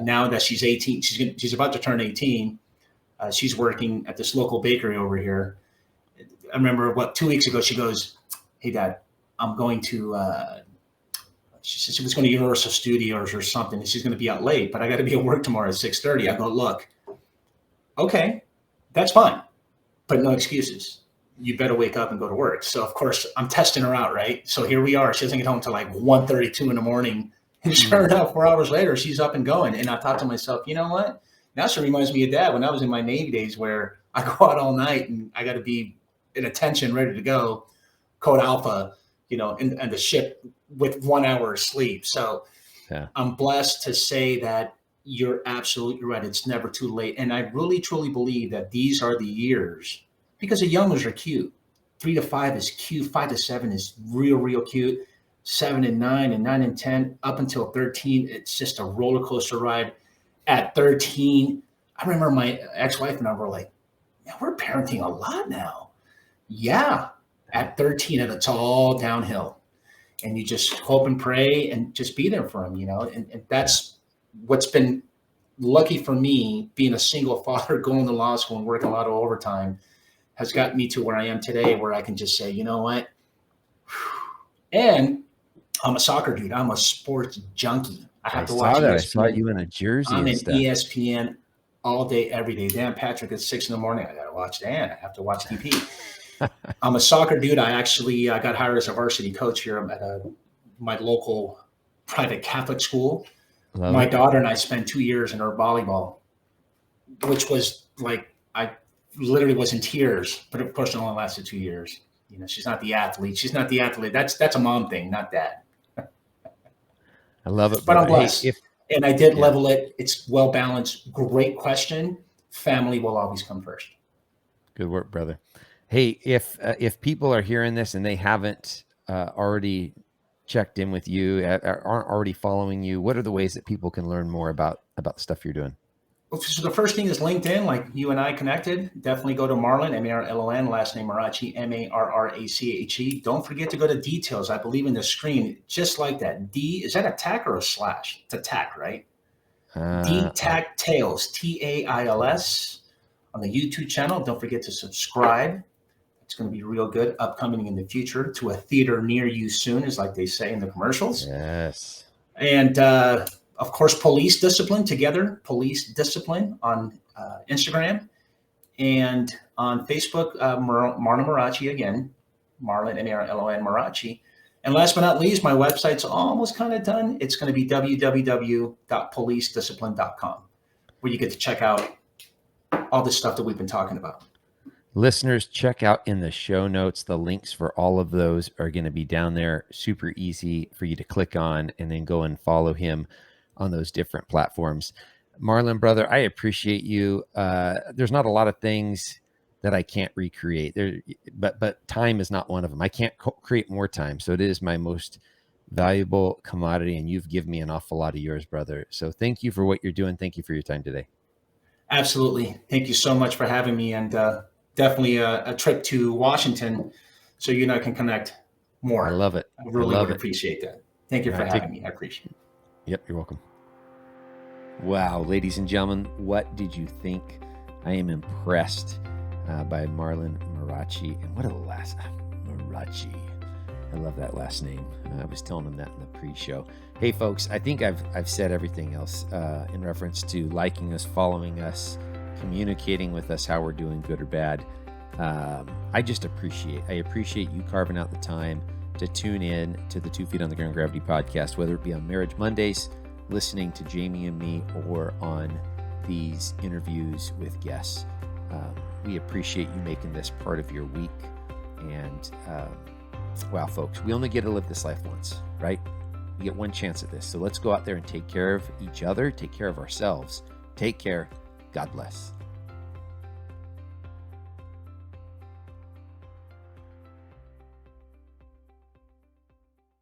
Now that she's 18, she's about to turn 18. She's working at this local bakery over here. I remember 2 weeks ago, she goes, "Hey Dad, I'm going to, she said she was going to Universal Studios or something, and she's going to be out late, but I got to be at work tomorrow at 6:30. I go, look, okay, that's fine, but no excuses. You better wake up and go to work. So, of course, I'm testing her out, right? So here we are. She doesn't get home until like 1:32 in the morning. And sure enough, 4 hours later, she's up and going. And I thought to myself, you know what? Now she reminds me of Dad when I was in my Navy days where I go out all night and I got to be in attention, ready to go, code alpha, and the ship with 1 hour of sleep. So I'm blessed to say that you're absolutely right. It's never too late. And I really, truly believe that these are the years because the youngers are cute. 3 to 5 is cute. 5 to 7 is real cute. 7 and 9 and 9 and 10 up until 13. It's just a roller coaster ride. At 13, I remember my ex-wife and I were like, man, we're parenting a lot now. Yeah. At 13, it's all downhill. And you just hope and pray and just be there for them, and that's what's been lucky for me, being a single father, going to law school and working a lot of overtime. has gotten me to where I am today, where I can just say, you know what? And I'm a soccer dude. I'm a sports junkie. I have to watch saw that. I saw ESPN. you in a jersey I'm and in stuff. ESPN all day, every day. Dan Patrick at 6 a.m. I got to watch Dan. I have to watch DP. I'm a soccer dude. I actually got hired as a varsity coach here at my local private Catholic school. My daughter and I spent 2 years in her volleyball, which was like, I literally was in tears, but of course it only lasted 2 years. You know, she's not the athlete. That's a mom thing, not dad. I love it, but brother. I'm blessed. Hey, and I did level it. It's well balanced. Great question. Family will always come first. Good work, brother. Hey, if people are hearing this and they haven't already checked in with you, aren't already following you, what are the ways that people can learn more about the stuff you're doing? So the first thing is LinkedIn, like you and I connected. Definitely go to Marlon, M-A-R-L-O-N, last name Marrache, M-A-R-R-A-C-H-E. Don't forget to go to details. I believe in the screen, just like that. D, is that a tack or a slash? It's a tack, right? D-Tack Tales, T-A-I-L-S, on the YouTube channel. Don't forget to subscribe. It's going to be real good, upcoming in the future to a theater near you soon, is like they say in the commercials. Yes. And of course, Police Discipline together, Police Discipline on Instagram and on Facebook, Marlon Marrache again, Marlon, M-A-R-L-O-N, Marrache. And last but not least, my website's almost kind of done. It's going to be www.policediscipline.com, where you get to check out all the stuff that we've been talking about. Listeners, check out in the show notes. The links for all of those are going to be down there. Super easy for you to click on and then go and follow him on those different platforms. Marlon, brother, I appreciate you. There's not a lot of things that I can't recreate there, but time is not one of them. I can't create more time. So it is my most valuable commodity, and you've given me an awful lot of yours, brother. So thank you for what you're doing. Thank you for your time today. Absolutely. Thank you so much for having me, and definitely a trip to Washington so you and I can connect more. I love it. I really would appreciate that. Thank you for having me. I appreciate it. Yep, you're welcome. Wow, ladies and gentlemen, what did you think? I am impressed by Marlon Marrache. And what a last Marrache. I love that last name. I was telling him that in the pre-show. Hey, folks, I think I've said everything else in reference to liking us, following us, communicating with us how we're doing, good or bad. I appreciate you carving out the time to tune in to the 2 Feet on the Ground Gravity podcast, whether it be on Marriage Mondays, listening to Jamie and me, or on these interviews with guests. We appreciate you making this part of your week. And wow, folks, we only get to live this life once, right? We get one chance at this. So let's go out there and take care of each other, take care of ourselves. Take care. God bless.